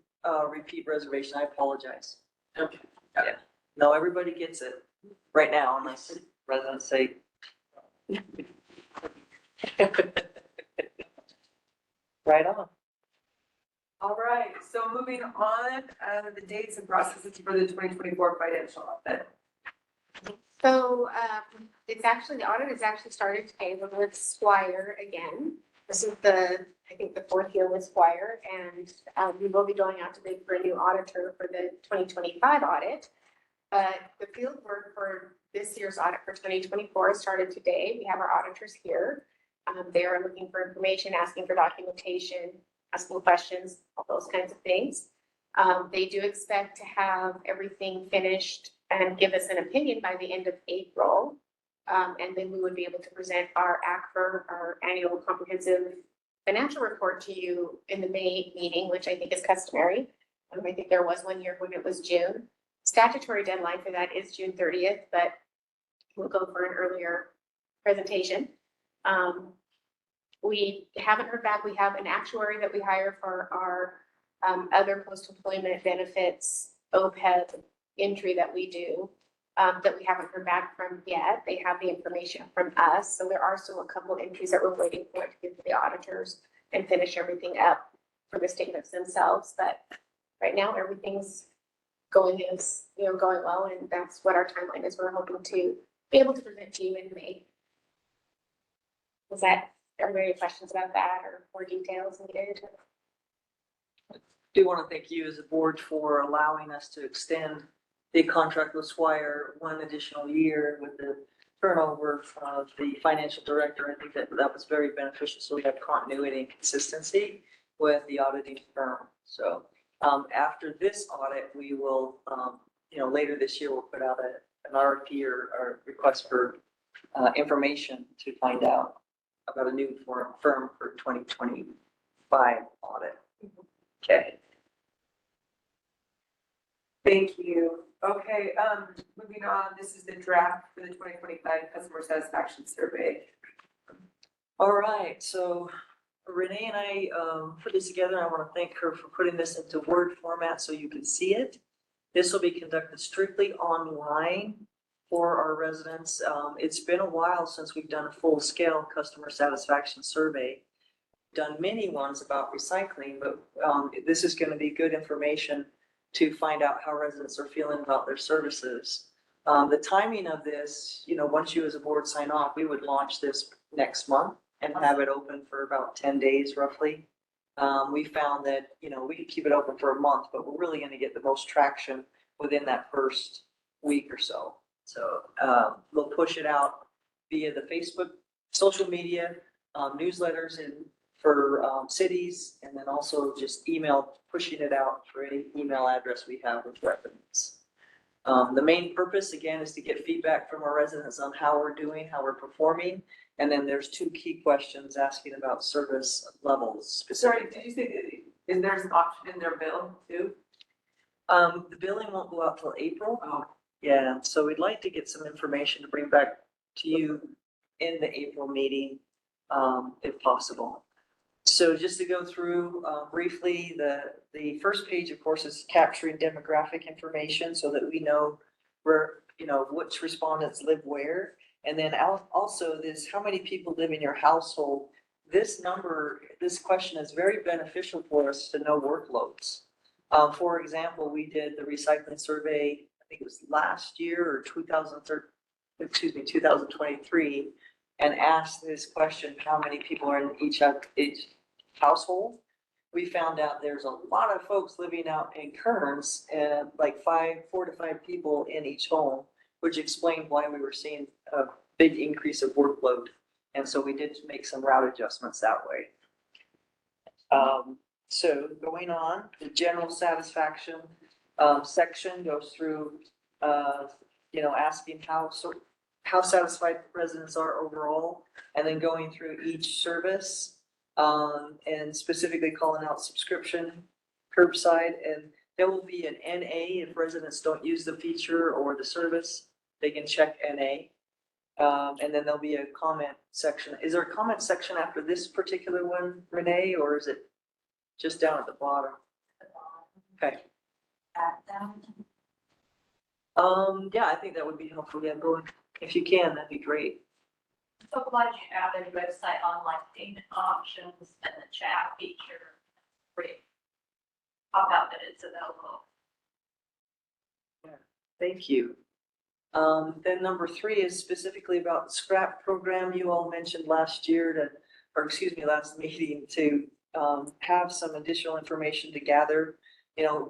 repeat reservation. I apologize. Okay. Yeah. No, everybody gets it right now unless residents say. Right on. All right, so moving on, the dates and processes for the 2024 financial audit. So, it's actually, the audit has actually started today with Squire again. This is I think the 4th year with Squire, and we will be going out to bid for a new auditor for the 2025 audit. The field work for this year's audit for 2024 started today. We have our auditors here. They are looking for information, asking for documentation, asking questions, all those kinds of things. They do expect to have everything finished and give us an opinion by the end of April. And then we would be able to present our ACFR, our annual comprehensive financial report to you in the May meeting, which I think is customary. I think there was one year when it was June. Statutory deadline for that is June 30th, but we'll go for an earlier presentation. We haven't heard back. We have an actuary that we hire for our other post-employment benefits, OPEB entry that we do, that we haven't heard back from yet. They have the information from us. So there are still a couple of entries that we're waiting for to give to the auditors and finish everything up for the statements themselves. But right now, everything's going well, and that's what our timeline is. We're hoping to be able to present to you in May. Are there any questions about that or more details needed? Do want to thank you as a board for allowing us to extend the contract with Swire 1 additional year with the turnover of the financial director. I think that was very beneficial. So we have continuity and consistency with the auditing firm. So after this audit, we will, later this year, we'll put out an RFP or request for information to find out about a new firm for 2025 audit. Okay. Thank you. Okay, moving on, this is the draft for the 2025 customer satisfaction survey. All right, so Renee and I put this together. I want to thank her for putting this into Word format so you can see it. This will be conducted strictly online for our residents. It's been a while since we've done a full-scale customer satisfaction survey. Done many ones about recycling, but this is going to be good information to find out how residents are feeling about their services. The timing of this, once you as a board sign off, we would launch this next month and have it open for about 10 days roughly. We found that, we could keep it open for a month, but we're really gonna get the most traction within that first week or so. So, we'll push it out via the Facebook, social media, newsletters and for cities, and then also just pushing it out for any email address we have with residents. The main purpose, again, is to get feedback from our residents on how we're doing, how we're performing. And then there's 2 key questions asking about service levels Sorry, specifically. did you say, is there an option in their bill too? The billing won't go out till April. Oh. Yeah, so we'd like to get some information to bring back to you in the April meeting, if possible. So just to go through briefly, the first page, of course, is capturing demographic information so that we know where, which respondents live where. And then also this, how many people live in your household? This question is very beneficial for us to know workloads. For example, we did the recycling survey, I think it was last year or 2023, and asked this question, how many people are in each household? We found out there's a lot of folks living out in Kearns and like 4 to 5 people in each home, which explained why we were seeing a big increase of workload. And so we did make some route adjustments that way. So going on, the general satisfaction section goes through, asking how satisfied residents are overall, and then going through each service, and specifically calling out subscription, curbside, and there will be an NA if residents don't use the feature or the service, they can check NA. And then there'll be a comment section. Is there a comment section after this particular one, Renee, or is it just down at the bottom? Okay. Yeah, I think that would be helpful. Yeah, go, if you can, that'd be great. So glad you added website online payment options and the chat feature. Great. How about that it's available? Yeah, thank you. Then number 3 is specifically about the scrap program you all mentioned last meeting to have some additional information to gather.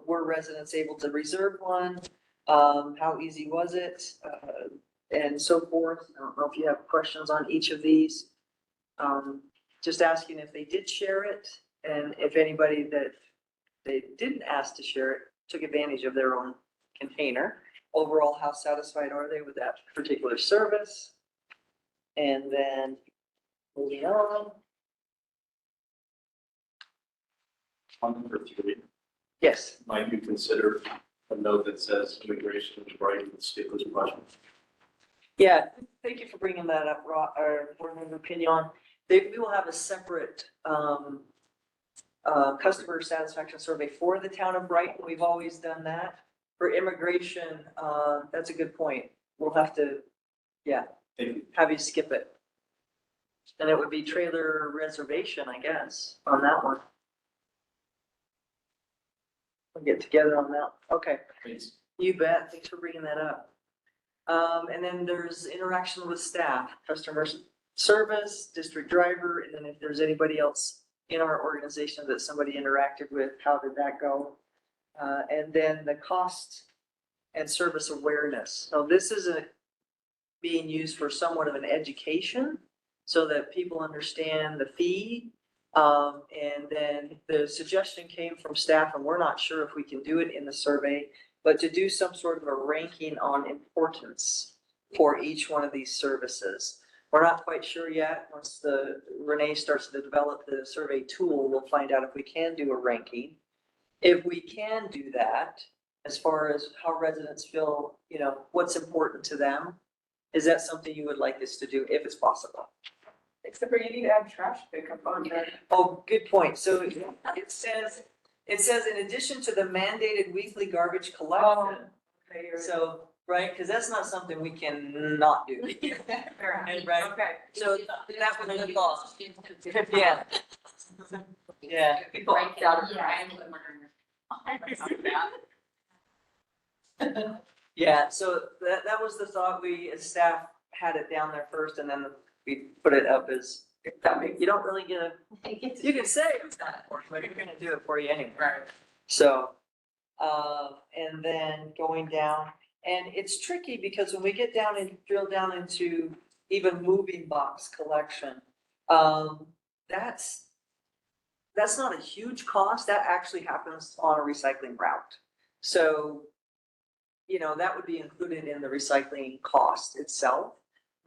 Were residents able to reserve one? How easy was it? And so forth. I don't know if you have questions on each of these. Just asking if they did share it, and if anybody that they didn't ask to share it took advantage of their own container. Overall, how satisfied are they with that particular service? And then moving on. On number 3, Yes. might you consider a note that says immigration is right with sticklers project? Yeah, thank you for bringing that up, Board Member Pinion. We will have a separate customer satisfaction survey for the town of Brighton. We've always done that. For immigration, that's a good point. We'll have to, have you skip it. And it would be trailer reservation, I guess, on that one. We'll get together on that. Okay. Please. You bet. Thanks for bringing that up. And then there's interaction with staff, customer service, district driver, and then if there's anybody else in our organization that somebody interacted with, how did that go? And then the cost and service awareness. So this is being used for somewhat of an education so that people understand the fee. And then the suggestion came from staff, and we're not sure if we can do it in the survey, but to do some sort of a ranking on importance for each one of these services. We're not quite sure yet. Once Renee starts to develop the survey tool, we'll find out if we can do a ranking. If we can do that, as far as how residents feel, you know, what's important to them. Is that something you would like us to do if it's possible? Except for you need to have trash pickup on there. Oh, good point. So it says in addition to the mandated weekly garbage collection. Okay, you're. So, right, because that's not something we can not do. Fair And right, Okay. so that was the thought. Yeah. Yeah. People break out of Yeah, so that was the thought. We, as staff, had it down there first and then we put it up as, you don't really get a, you can say it's not important, but you're gonna do it for you anyway. Right. So, and then going down, and it's tricky because when we get down and drill down into even moving box collection, that's not a huge cost. That actually happens on a recycling route. So, you know, that would be included in the recycling cost itself.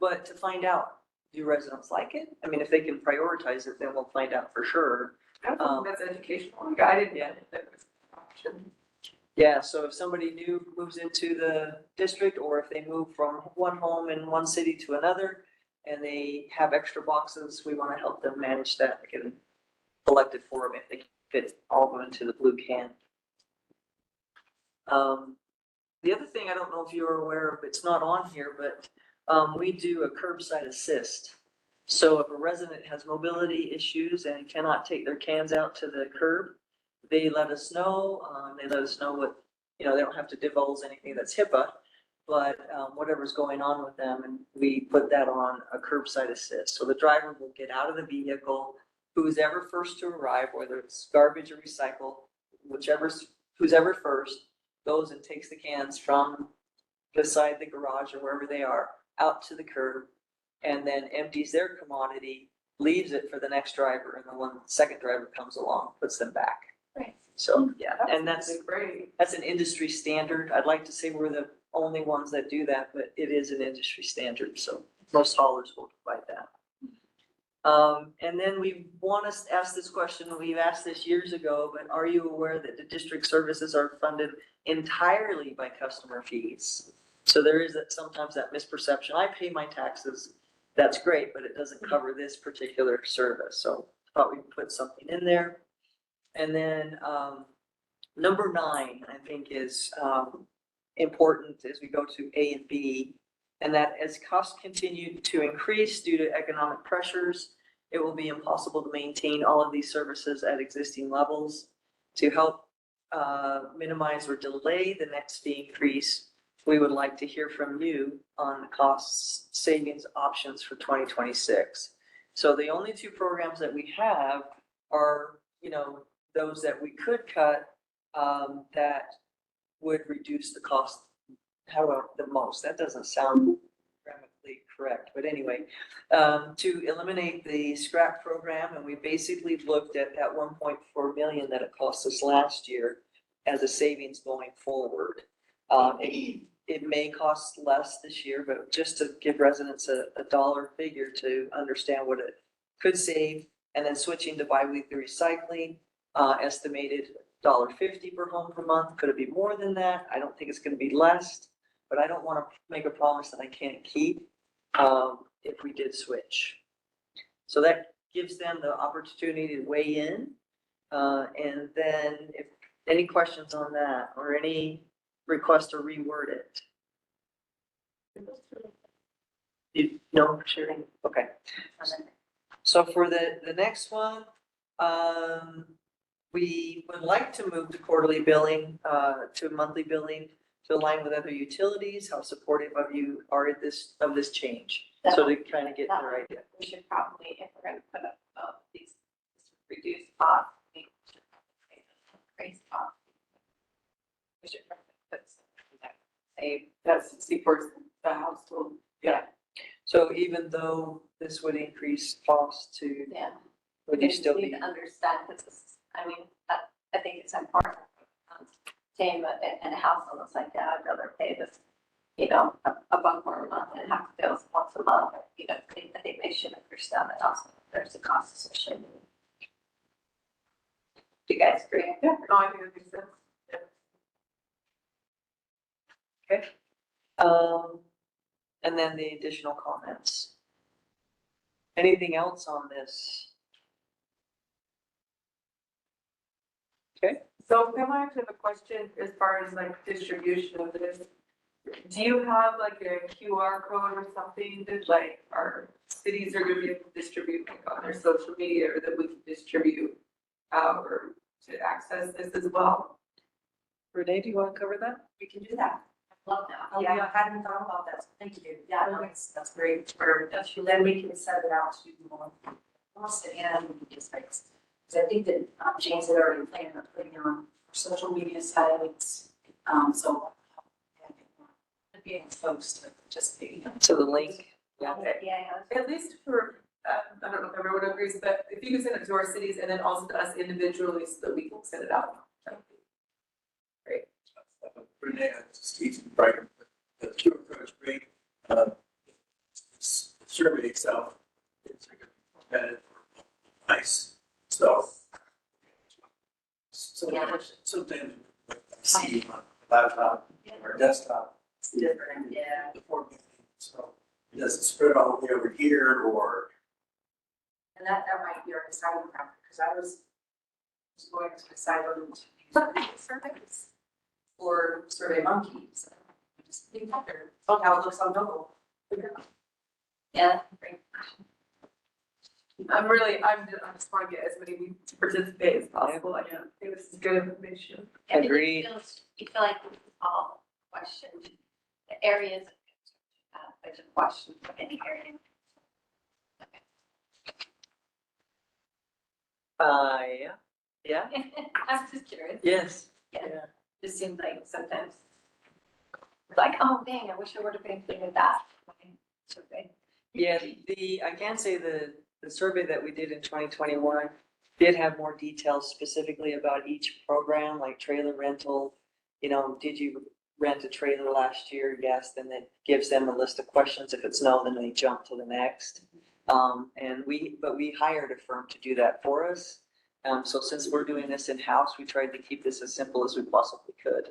But to find out, do residents like it? I mean, if they can prioritize it, then we'll find out for sure. I think that's educational. I didn't Yeah. know that was an option. Yeah, so if somebody new moves into the district, or if they move from one home in one city to another, and they have extra boxes, we want to help them manage that, get them collected for them if they fit all of them into the blue can. The other thing, I don't know if you're aware of, it's not on here, but we do a curbside assist. So if a resident has mobility issues and cannot take their cans out to the curb, they let us know. They let us know what, you know, they don't have to divulge anything that's HIPAA, but whatever's going on with them, and we put that on a curbside assist. So the driver will get out of the vehicle, who's ever first to arrive, whether it's garbage or recycle, who's ever first, goes and takes the cans from beside the garage or wherever they are out to the curb, and then empties their commodity, leaves it for the next driver, and the second driver comes along, puts them back. Right. So, yeah, and that's Great. an industry standard. I'd like to say we're the only ones that do that, but it is an industry standard, so most haulers will provide that. And then we want to ask this question, we've asked this years ago, but are you aware that the district services are funded entirely by customer fees? So there is sometimes that misperception. I pay my taxes, that's great, but it doesn't cover this particular service. So I thought we'd put something in there. And then number 9, I think, is important as we go to A and B, and that as costs continue to increase due to economic pressures, it will be impossible to maintain all of these services at existing levels. To help minimize or delay the next fee increase, we would like to hear from you on the cost savings options for 2026. So the only 2 programs that we have are, you know, those that we could cut that would reduce the cost, however, the most. That doesn't sound grammatically correct, but anyway, to eliminate the scrap program, and we basically looked at that 1.4 million that it cost us last year as a savings going forward. It may cost less this year, but just to give residents a dollar figure to understand what it could save, and then switching to biweekly recycling, estimated $1.50 per home per month. Could it be more than that? I don't think it's going to be less, but I don't want to make a promise that I can't keep if we did switch. So that gives them the opportunity to weigh in. And then if any questions on that or any request to reword it. No, sharing, okay. So for the next one, we would like to move to quarterly billing, to monthly billing, to align with other utilities. How supportive of you are of this change? So to kind of get their idea. We should probably, if we're gonna put up these reduced costs, we should probably raise costs. We should probably put something that save. That's for the household. Yeah. So even though this would increase costs to, Yeah. would you still need be? to understand, because this is, I mean, I think it's important. Same in a household, it's like, yeah, I'd rather pay this, you know, a buck more a month and have to bill once a month. You know, I think they should understand that also there's a cost associated. Do you guys agree? Yeah, no, I think that makes sense. Okay. And then the additional comments. Anything else on this? Okay. So Pam, I actually have a question as far as like distribution of this. Do you have like a QR code or something that like our cities are gonna be able to distribute like on their social media or that we can distribute or to access this as well? Renee, do you want to cover that? We can do that. Love that. Oh, yeah, I hadn't thought about that, so thank you. Yeah, no, that's great. Then we can send it out to more. And just like, because I think that James had already planned on putting it on social media sites, so. Being folks to participate. So the link. Yeah. At least for, I don't know if everyone agrees, but if you can send it to our cities and then also to us individually so that we can send it out. Great. Renee, Steve, right, the QR code is great. It's the survey itself, it's like a nice, so. Something like I see on a laptop or desktop. It's different, yeah. Before, so it doesn't spread all the way over here or. And that might be our deciding factor, because I was going to decide on surveys or Survey Monkeys. Just think better, how it looks on mobile. Yeah, great. I just want to get as many people to participate as possible. I think this is good information. Agreed. You feel like this is all questioned, the areas, there's a question for any area. Yeah. Yeah. I was just curious. Yes. Yeah. Just seems like sometimes, it's like, oh dang, I wish I would have included that. Survey. Yeah, I can say the survey that we did in 2021 did have more details specifically about each program, like trailer rental. You know, did you rent a trailer last year? Yes, then it gives them a list of questions. If it's no, then they jump to the next. But we hired a firm to do that for us. So since we're doing this in-house, we tried to keep this as simple as we possibly could.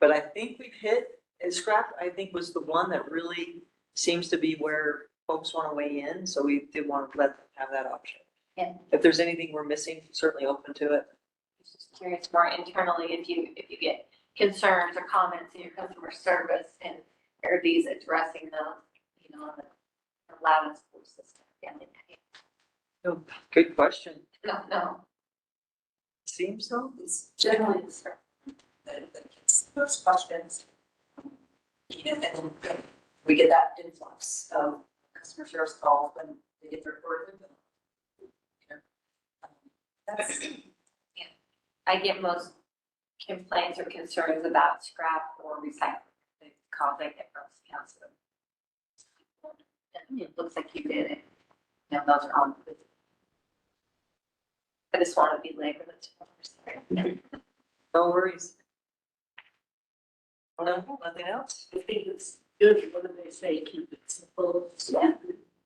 But I think we've hit, and scrap, I think was the one that really seems to be where folks want to weigh in. So we did want to let them have that option. Yeah. If there's anything we're missing, certainly open to it. Just curious more internally, if you get concerns or comments in your customer service, and are these addressing them, you know, on the allowance for system? Yeah. Oh, good question. No. Seems so. It's generally the stuff that gets those questions. And then we get that influx of customer service calls when they get their report. That's, I get most complaints or concerns about scrap or recycling. The calls I get from council. It looks like you did it. You know, those are on. I just want to be labor that's. No worries. No, nothing else? I think it's good, what do they say, keep it simple. Yeah.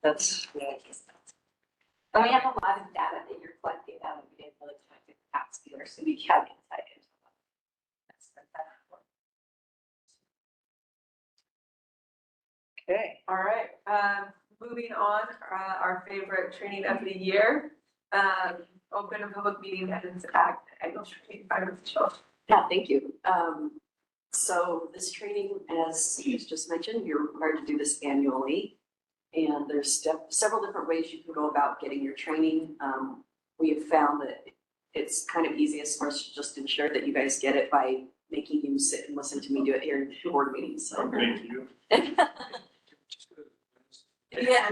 That's, And we have a lot of data that you're collecting out of the able to connect with tax dealers, so we have insight into that. okay. All right, moving on, our favorite training of the year. Open and public meeting ethics act, annual training by Rachel. Yeah, thank you. So this training, as was just mentioned, you're required to do this annually. And there's several different ways you can go about getting your training. We have found that it's kind of easiest for us to just ensure that you guys get it by making you sit and listen to me do it here in board meetings. So. Thank you. Yeah,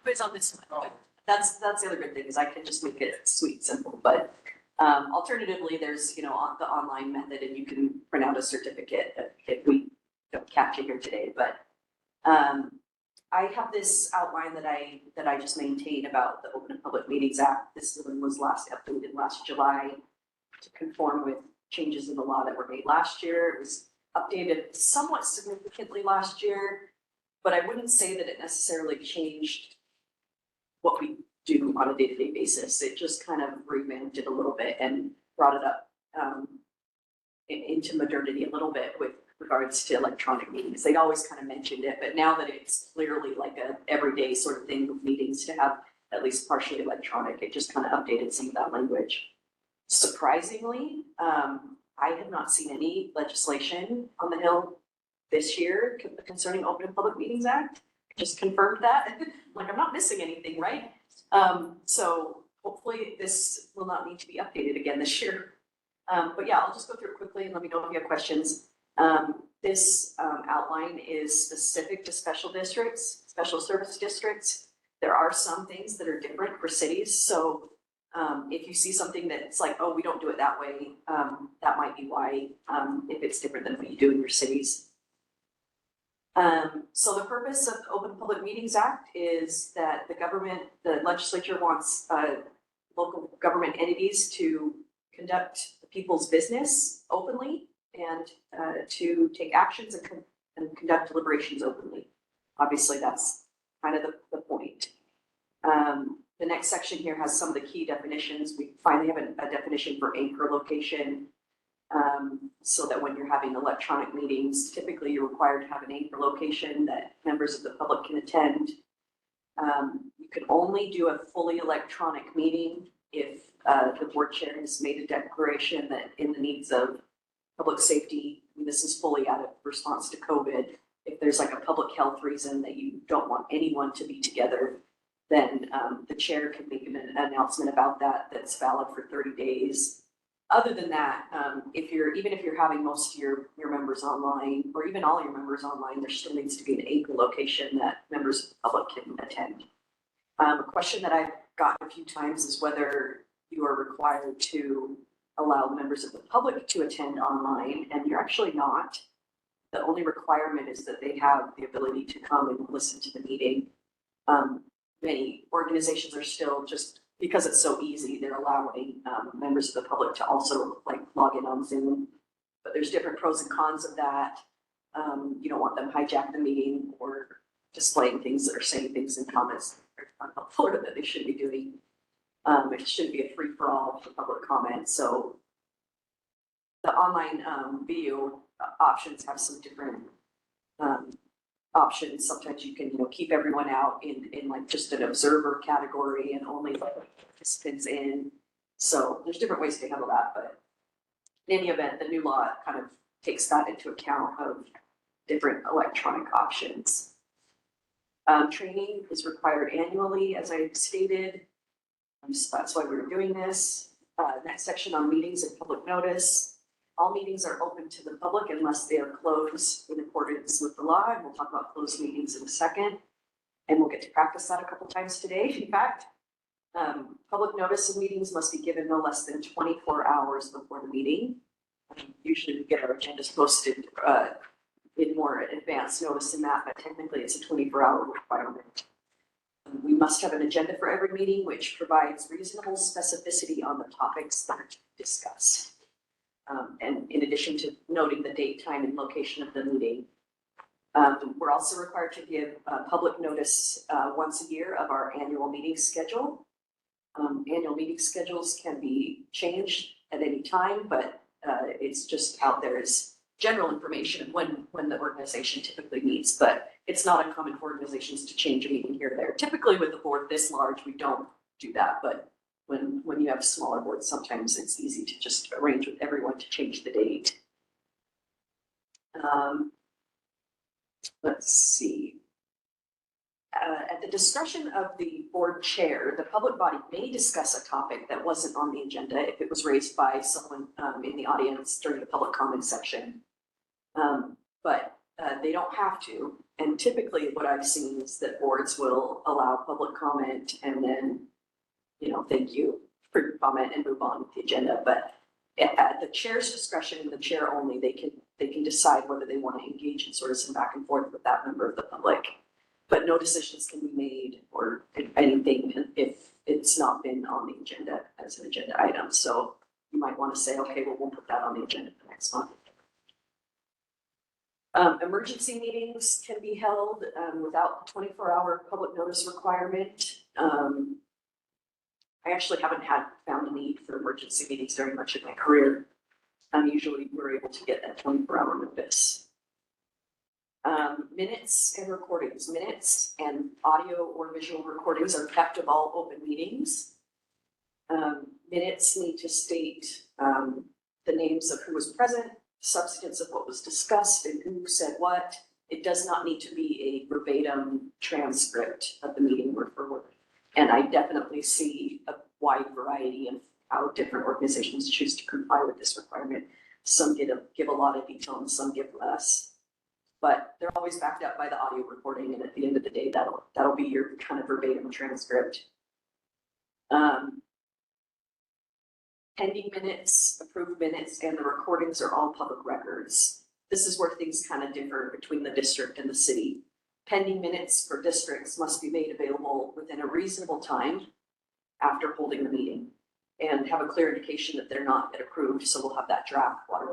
it's on this one. That's the other good thing is I can just make it sweet, simple, but alternatively, there's, you know, the online method and you can print out a certificate if we don't capture here today, but I have this outline that I just maintain about the Open and Public Meetings Act. This one was last updated last July to conform with changes in the law that were made last year. It was updated somewhat significantly last year, but I wouldn't say that it necessarily changed what we do on a day-to-day basis. It just kind of revamped it a little bit and brought it up into modernity a little bit with regards to electronic meetings. They'd always kind of mentioned it, but now that it's clearly like a everyday sort of thing with meetings to have at least partially electronic, it just kind of updated some of that language. Surprisingly, I have not seen any legislation on the Hill this year concerning Open and Public Meetings Act. Just confirmed that. Like, I'm not missing anything, right? So hopefully this will not need to be updated again this year. But yeah, I'll just go through it quickly and let me know if you have questions. This outline is specific to special districts, special service districts. There are some things that are different for cities. So if you see something that's like, oh, we don't do it that way, that might be why, if it's different than what you do in your cities. So the purpose of the Open Public Meetings Act is that the legislature wants local government entities to conduct people's business openly and to take actions and conduct deliberations openly. Obviously, that's kind of the point. The next section here has some of the key definitions. We finally have a definition for anchor location, so that when you're having electronic meetings, typically you're required to have an anchor location that members of the public can attend. You can only do a fully electronic meeting if the board chair has made a declaration that in the needs of public safety, and this is fully out of response to COVID, if there's like a public health reason that you don't want anyone to be together, then the chair can make an announcement about that that's valid for 30 days. Other than that, even if you're having most of your members online, or even all your members online, there still needs to be an anchor location that members of the public can attend. A question that I've gotten a few times is whether you are required to allow members of the public to attend online, and you're actually not. The only requirement is that they have the ability to come and listen to the meeting. Many organizations are still, just because it's so easy, they're allowing members of the public to also like log in on Zoom. But there's different pros and cons of that. You don't want them hijack the meeting or displaying things that are saying things in comments on Florida that they shouldn't be doing. It shouldn't be a free-for-all for public comment. So the online video options have some different options. Sometimes you can, keep everyone out in like just an observer category and only participants in. So there's different ways to handle that, but in any event, the new law kind of takes that into account of different electronic options. Training is required annually, as I stated. So that's why we're doing this. Next section on meetings and public notice. All meetings are open to the public unless they are closed in accordance with the law, and we'll talk about closed meetings in a second. And we'll get to practice that a couple times today, in fact. Public notice of meetings must be given no less than 24 hours before the meeting. Usually we get our agendas posted in more advanced notice than that, but technically it's a 24-hour requirement. We must have an agenda for every meeting, which provides reasonable specificity on the topics that are discussed. And in addition to noting the date, time, and location of the meeting, we're also required to give public notice once a year of our annual meeting schedule. Annual meeting schedules can be changed at any time, but it's just out there as general information of when the organization typically meets, but it's not uncommon for organizations to change a meeting here or there. Typically with a board this large, we don't do that, but when you have smaller boards, sometimes it's easy to just arrange with everyone to change the date. Let's see. At the discretion of the board chair, the public body may discuss a topic that wasn't on the agenda if it was raised by someone in the audience during the public comment section. But they don't have to. And typically what I've seen is that boards will allow public comment and then, thank you for your comment and move on with the agenda. But at the chair's discretion, the chair only, they can decide whether they want to engage in sort of some back and forth with that member of the public. But no decisions can be made or anything if it's not been on the agenda as an agenda item. So you might want to say, okay, well, we'll put that on the agenda for next month. Emergency meetings can be held without the 24-hour public notice requirement. I actually haven't found a need for emergency meetings very much in my career. Usually we're able to get that 24-hour notice. Minutes and recordings, minutes and audio or visual recordings are kept of all open meetings. Minutes need to state, the names of who was present, substance of what was discussed and who said what. It does not need to be a verbatim transcript of the meeting word for word. And I definitely see a wide variety of how different organizations choose to comply with this requirement. Some give a lot of detail and some give less. But they're always backed up by the audio recording, and at the end of the day, that'll be your kind of verbatim transcript. Pending minutes, approved minutes, and the recordings are all public records. This is where things kind of differ between the district and the city. Pending minutes for districts must be made available within a reasonable time after holding the meeting and have a clear indication that they're not yet approved, so we'll have that draft water.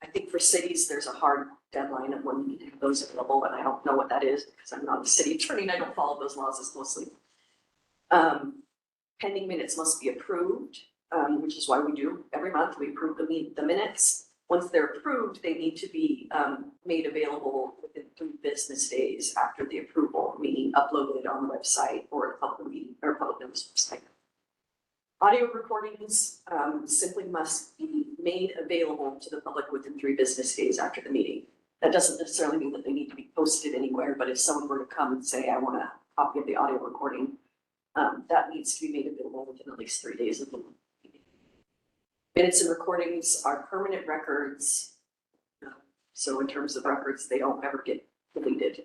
I think for cities, there's a hard deadline of when you can have those available, and I don't know what that is because I'm not a city attorney and I don't follow those laws as closely. Pending minutes must be approved, which is why we do every month, we approve the minutes. Once they're approved, they need to be made available within 3 business days after the approval, meaning uploaded on the website or a public meeting or public notice website. Audio recordings simply must be made available to the public within 3 business days after the meeting. That doesn't necessarily mean that they need to be posted anywhere, but if someone were to come and say, I want a copy of the audio recording, that needs to be made available within at least 3 days of the meeting. Minutes and recordings are permanent records. So in terms of records, they don't ever get deleted.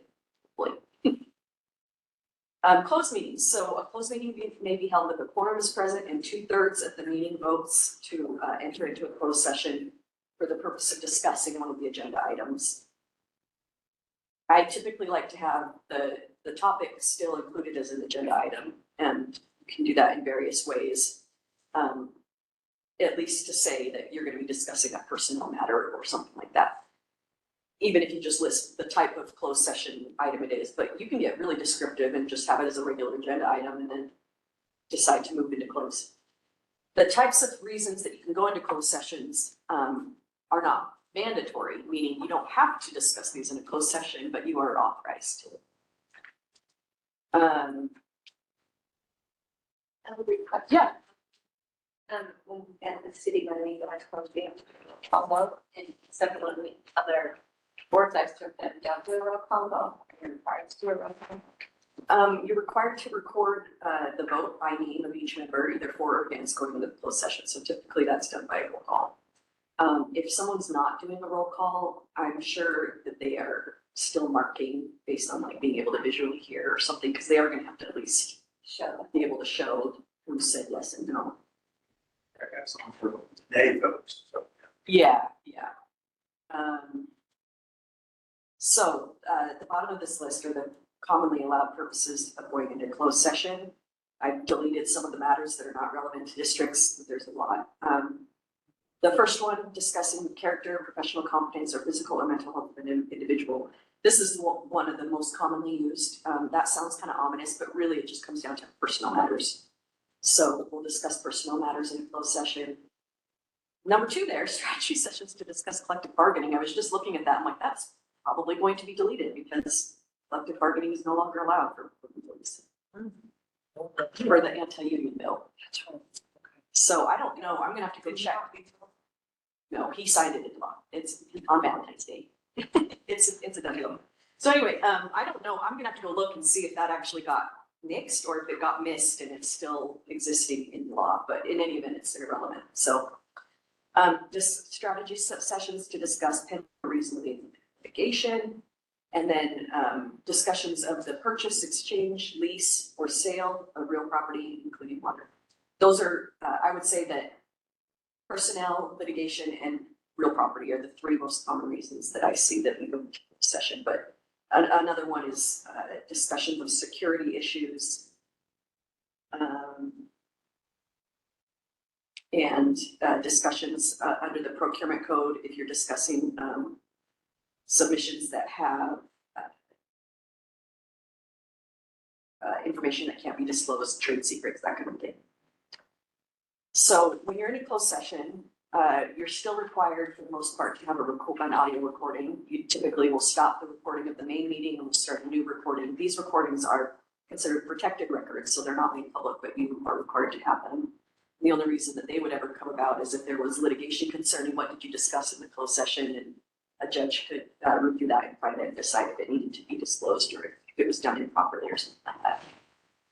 Closed meetings. So a closed meeting may be held if a quorum is present and 2/3 of the meeting votes to enter into a closed session for the purpose of discussing one of the agenda items. I typically like to have the topic still included as an agenda item, and you can do that in various ways. At least to say that you're going to be discussing a personnel matter or something like that. Even if you just list the type of closed session item it is, but you can get really descriptive and just have it as a regular agenda item and then decide to move into close. The types of reasons that you can go into closed sessions are not mandatory, meaning you don't have to discuss these in a closed session, but you are authorized to. I have a brief question. Yeah. At the city, when we go into closed meeting, combo, and several of the other boards I've served at, down to a roll call vote, you're required to do a roll call. You're required to record the vote by name of each member, either for or against going into the closed session. So typically that's done by a roll call. If someone's not doing a roll call, I'm sure that they are still marking based on like being able to visually hear or something, because they are going to have to at least be able to show who said yes and no. I got something for today, folks. So. Yeah. So at the bottom of this list are the commonly allowed purposes of going into closed session. I've deleted some of the matters that are not relevant to districts, but there's a lot. The first one, discussing character, professional competence, or physical or mental health of an individual. This is one of the most commonly used. That sounds kind of ominous, but really it just comes down to personal matters. So we'll discuss personal matters in a closed session. Number 2 there, strategy sessions to discuss collective bargaining. I was just looking at that. I'm like, that's probably going to be deleted because collective bargaining is no longer allowed for employees. For the anti-union bill. So I don't know. I'm going to have to go check. No, he signed it into law. It's on Valentine's Day. it's a done deal. So anyway, I don't know. I'm going to have to go look and see if that actually got nixed or if it got missed and it's still existing in law, but in any event, it's irrelevant. So just strategy sessions to discuss pending reasonable litigation, and then discussions of the purchase, exchange, lease, or sale of real property, including water. Those are, I would say that personnel, litigation, and real property are the 3 most common reasons that I see that we go into session, but another one is discussions of security issues, and discussions under the procurement code if you're discussing submissions that have information that can't be disclosed, trade secrets, that kind of thing. So when you're in a closed session, You're still required for the most part to have an audio recording. You typically will stop the recording of the main meeting and will start a new recording. These recordings are considered protected records, so they're not made public, but you are required to have them. The only reason that they would ever come about is if there was litigation concerning what did you discuss in the closed session, and a judge could review that and find it and decide if it needed to be disclosed or if it was done improperly or something like that.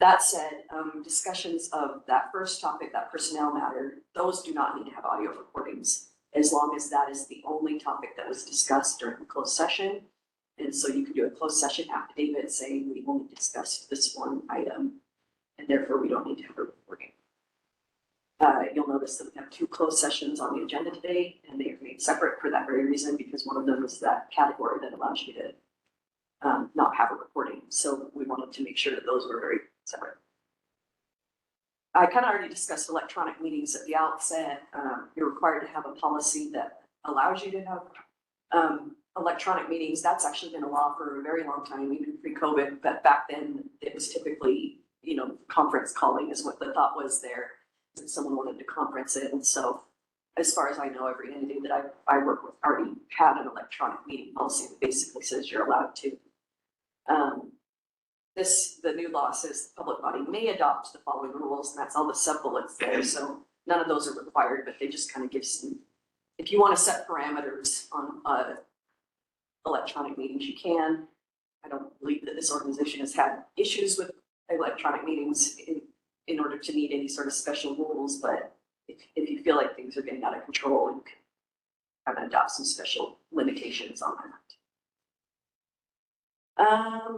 That said, discussions of that first topic, that personnel matter, those do not need to have audio recordings as long as that is the only topic that was discussed during the closed session. And so you could do a closed session affidavit saying we only discussed this one item and therefore we don't need to have a recording. You'll notice that we have 2 closed sessions on the agenda today, and they are made separate for that very reason, because one of them is that category that allows you to not have a recording. So we wanted to make sure that those were very separate. I kind of already discussed electronic meetings at the outset. You're required to have a policy that allows you to have electronic meetings. That's actually been a law for a very long time, even pre-COVID, but back then it was typically, conference calling is what the thought was there. And someone wanted to conference it. And so as far as I know, every entity that I work with already had an electronic meeting policy that basically says you're allowed to. The new law says the public body may adopt the following rules, and that's all the sub-bullets there. So none of those are required, but they just kind of give some, if you want to set parameters on electronic meetings, you can. I don't believe that this organization has had issues with electronic meetings in order to meet any sort of special rules, but if you feel like things are getting out of control, you can kind of adopt some special limitations on that.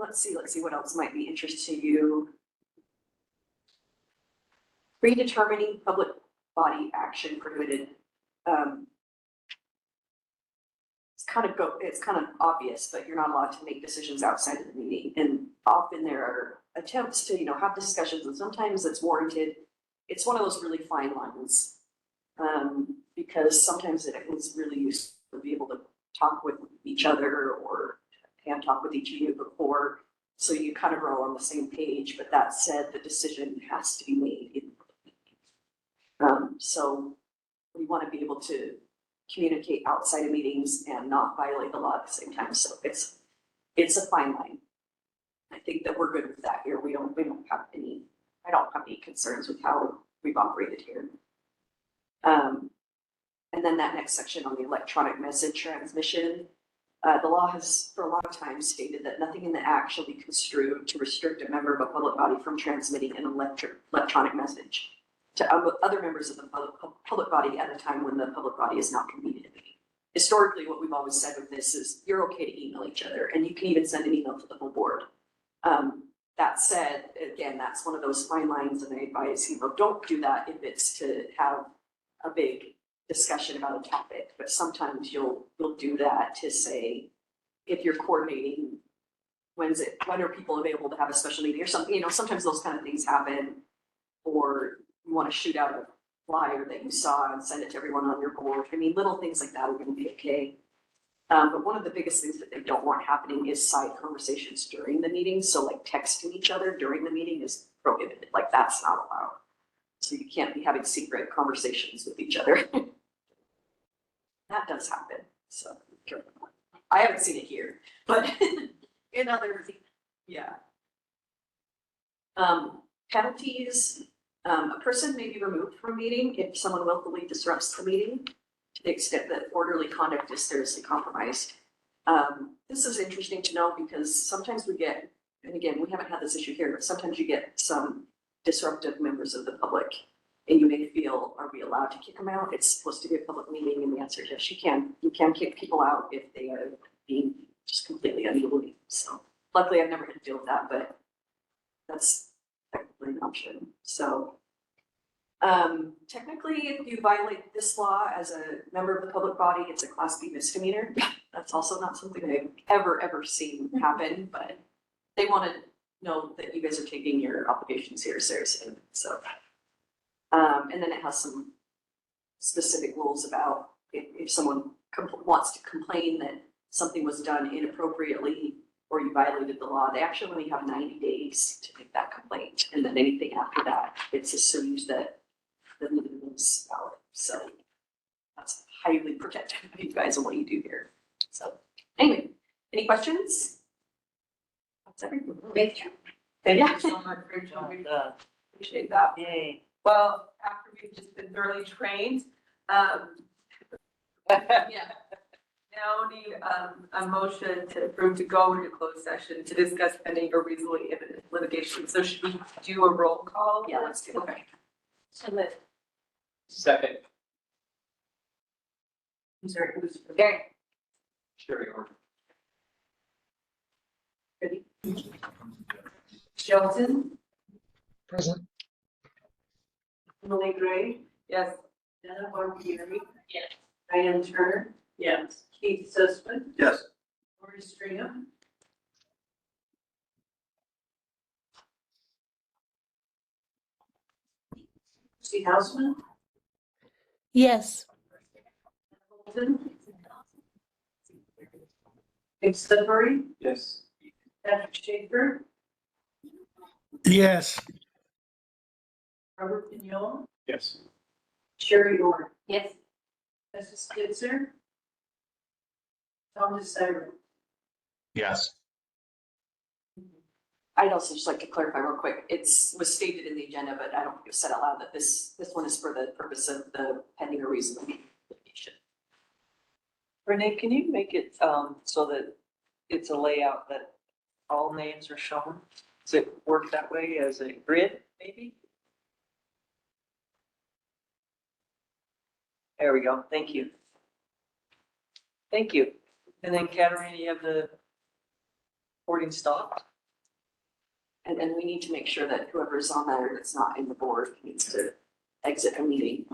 Let's see what else might be interesting to you. Predetermining public body action prohibited. It's kind of obvious, but you're not allowed to make decisions outside of the meeting. And often there are attempts to, have discussions, and sometimes it's warranted. It's one of those really fine lines, because sometimes it is really useful to be able to talk with each other or and talk with each of you before, so you kind of are all on the same page. But that said, the decision has to be made in the meeting. So we want to be able to communicate outside of meetings and not violate the law at the same time. So it's a fine line. I think that we're good with that here. I don't have any concerns with how we've operated here. And then that next section on the electronic message transmission. The law has for a long time stated that nothing in the act shall be construed to restrict a member of a public body from transmitting an electronic message to other members of the public body at a time when the public body is not convened in a meeting. Historically, what we've always said with this is you're okay to email each other, and you can even send an email to the whole board. That said, again, that's one of those fine lines, and I advise don't do that if it's to have a big discussion about a topic. But sometimes you'll do that to say, if you're coordinating, when are people available to have a special meeting or something? Sometimes those kind of things happen, or you want to shoot out a flyer that you saw and send it to everyone on your board. Little things like that are going to be okay. But one of the biggest things that they don't want happening is side conversations during the meeting. So like texting each other during the meeting is prohibited. Like that's not allowed. So you can't be having secret conversations with each other. That does happen. So I haven't seen it here, but in other, yeah. Penalties. A person may be removed from a meeting if someone willfully disrupts the meeting to the extent that orderly conduct is seriously compromised. This is interesting to know because sometimes we get, and again, we haven't had this issue here, but sometimes you get some disruptive members of the public and you may feel, are we allowed to kick them out? It's supposed to be a public meeting, and the answer is yes, you can. You can kick people out if they are being just completely unruly. So luckily I've never had to deal with that, but that's technically an option. So technically, if you violate this law as a member of the public body, it's a Class B misdemeanor. That's also not something I've ever seen happen, but they want to know that you guys are taking your obligations here seriously. So, and then it has some specific rules about if someone wants to complain that something was done inappropriately or you violated the law, they actually only have 90 days to make that complaint. And then anything after that, it's assumed that the meeting is valid. So That's highly protective of you guys and what you do here. So anyway, any questions? That's everything. Thank you so much for joining. Appreciate that. Yay. Well, after we've just been thoroughly trained, yeah. Now need a motion to approve to go into closed session to discuss pending or reasonably imminent litigation. So should we do a roll call? Yeah, let's do it. Okay. Second. Gary. Sherry, or Shelton. Present. Emily Gray. Yes. Jenna Barbieri. Yes. Diane Turner. Yes. Keith Sussman. Yes. Lori Stringham. Steve Hausman. Yes. Holden. Dave Sudbury. yes. Patrick Schaefer. Yes. Robert Pignon. Yes. Sherry Orr. Yes. Jessica Spitzer. Thomas Cyrus. Yes. I'd also just like to clarify real quick, was stated in the agenda, but I don't think it was said out loud that this one is for the purpose of the pending or reasonable litigation. Renee, can you make it, so that it's a layout that all names are shown? Does it work that way as a grid, maybe? There we go, thank you. Thank you. And then Katarina, you have the recording stopped? And then we need to make sure that whoever's on there that's not in the board needs to exit a meeting.